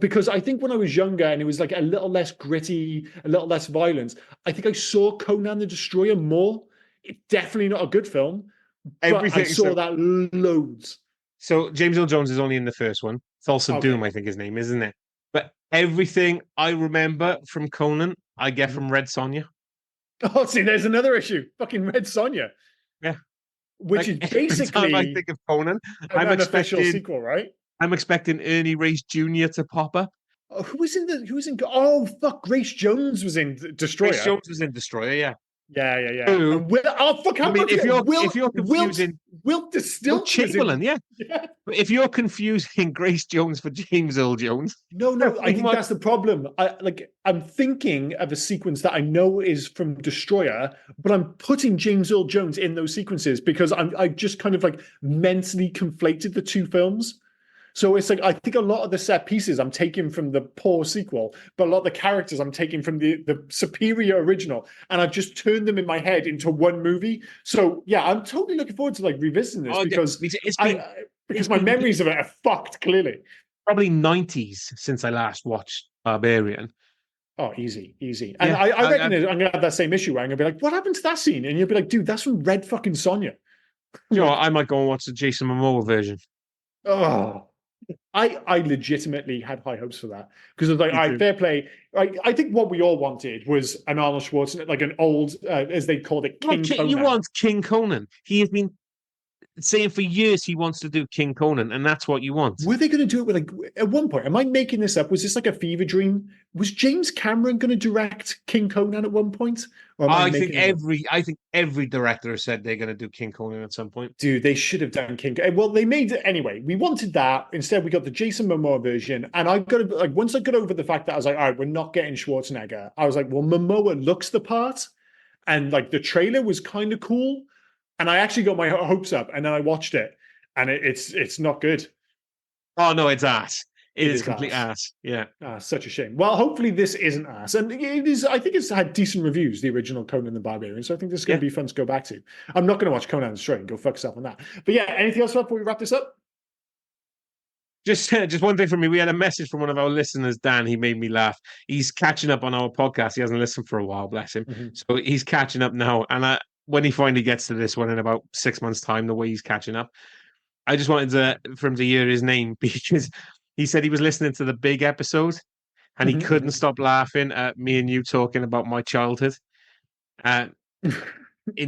because I think when I was younger and it was like a little less gritty, a little less violence, I think I saw Conan the Destroyer more. It's definitely not a good film, but I Everything. saw that loads. So James Earl Jones is only in the first one. Thulsa Doom, Okay. I think his name, isn't it? But everything I remember from Conan, I get Mhm. from Red Sonja. Oh, see, there's another issue. Fucking Red Sonja, Yeah. which Like is every time I basically think of Conan, an I'm unofficial expecting sequel, right? I'm expecting Ernie Race Jr. to pop up. Oh, who was in? Oh, fuck! Grace Jones was in Grace Destroyer. Jones was in Destroyer, yeah. Yeah. Who? And Will, oh, fuck! I How mean, about forget if you're confusing Wilt Will Stilt was in. Chamberlain, yeah. Yeah. But if you're confusing Grace Jones for James Earl Jones, No. I pretty think much that's the problem. I'm thinking of a sequence that I know is from Destroyer, but I'm putting James Earl Jones in those sequences because I just kind of like mentally conflated the two films. So it's like I think a lot of the set pieces I'm taking from the poor sequel, but a lot of the characters I'm taking from the superior original, and I've just turned them in my head into one movie. So yeah, I'm totally looking forward to like revisiting this oh, yeah, because I it's because my been memories of it are fucked clearly. probably 90s since I last watched Barbarian. Oh, easy. And Yeah, I reckon I'm gonna have that same issue where I'm gonna be like, what happened to that scene? And you'll be like, dude, that's from Red fucking Sonya. you know, Like, I might go and watch the Jason Momoa version. oh. I legitimately had high hopes for that because it's like, Me all right, too. fair play. I think what we all wanted was an Arnold Schwarzenegger, like an old, as they called it, Well, King You Conan. want King Conan? He has been saying for years he wants to do King Conan, and that's what you want. Were they going to do it with like at one point? Am I making this up? Was this like a fever dream? Was James Cameron going to direct King Conan at one point, or am I making it up? I think every director said they're going to do King Conan at some point. Dude, they should have done King. Well, they made it anyway. We wanted that. Instead, we got the Jason Momoa version. And I got like once I got over the fact that I was like, all right, we're not getting Schwarzenegger. I was like, well, Momoa looks the part, and like the trailer was kind of cool. And I actually got my hopes up, and then I watched it, and it's not good. Oh no, it's ass. It It is is complete ass. ass. Yeah. Such a shame. Well, hopefully this isn't ass, and it is. I think it's had decent reviews, the original Conan the Barbarian. So I think this is going Yeah. to be fun to go back to. I'm not going to watch Conan the Destroyer. Go fuck yourself on that. But yeah, anything else before we wrap this up? Just one thing from me. We had a message from one of our listeners, Dan. He made me laugh. He's catching up on our podcast. He hasn't listened for a while, bless him. Mm-hmm. So he's catching up now. And when he finally gets to this one in about 6 months' time, the way he's catching up, I just wanted for him to hear his name because he said he was listening to the big episode and he couldn't stop laughing at me and you talking about my childhood. Uh, in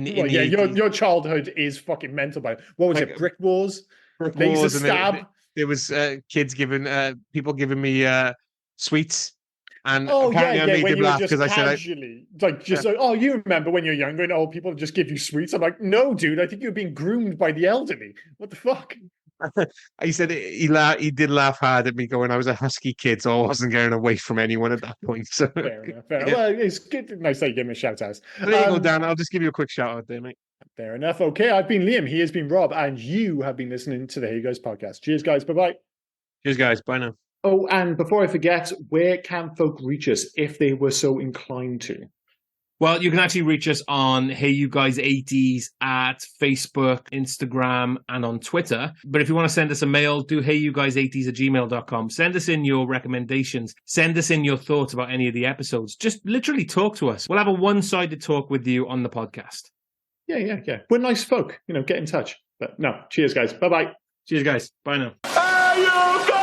Well, the yeah, 80s, your childhood is fucking mental. By what was it? like Brick Wars, brick laser wars, and stab. there was kids giving people giving me sweets, and Oh yeah, apparently I yeah. made When them you were laugh just because I said casually, like, just like, oh, you remember when you're young, going, oh, people just give you sweets. I'm like, no, dude. I think you're being groomed by the elderly. What the fuck? he said he did laugh hard at me going I was a husky kid, so I wasn't getting away from anyone at that point. So Fair enough. Fair enough. yeah. Well, it's good. Nice that you give him a shout out. So there you go, Dan. I'll just give you a quick shout out there, mate. Fair enough. Okay, I've been Liam. He has been Rob, and you have been listening to the Hey Guys podcast. Cheers, guys. Bye bye. Cheers, guys. Bye now. Oh, and before I forget, where can folk reach us if they were so inclined to? Well, you can actually reach us on Hey You Guys 80s at Facebook, Instagram, and on Twitter. But if you want to send us a mail, do heyyouguys80s@gmail.com. Send us in your recommendations. Send us in your thoughts about any of the episodes. Just literally talk to us. We'll have a one-sided talk with you on the podcast. Yeah. We're nice folk. Get in touch. But no, cheers, guys. Bye-bye. Cheers, guys. Bye now. Hey, you guys!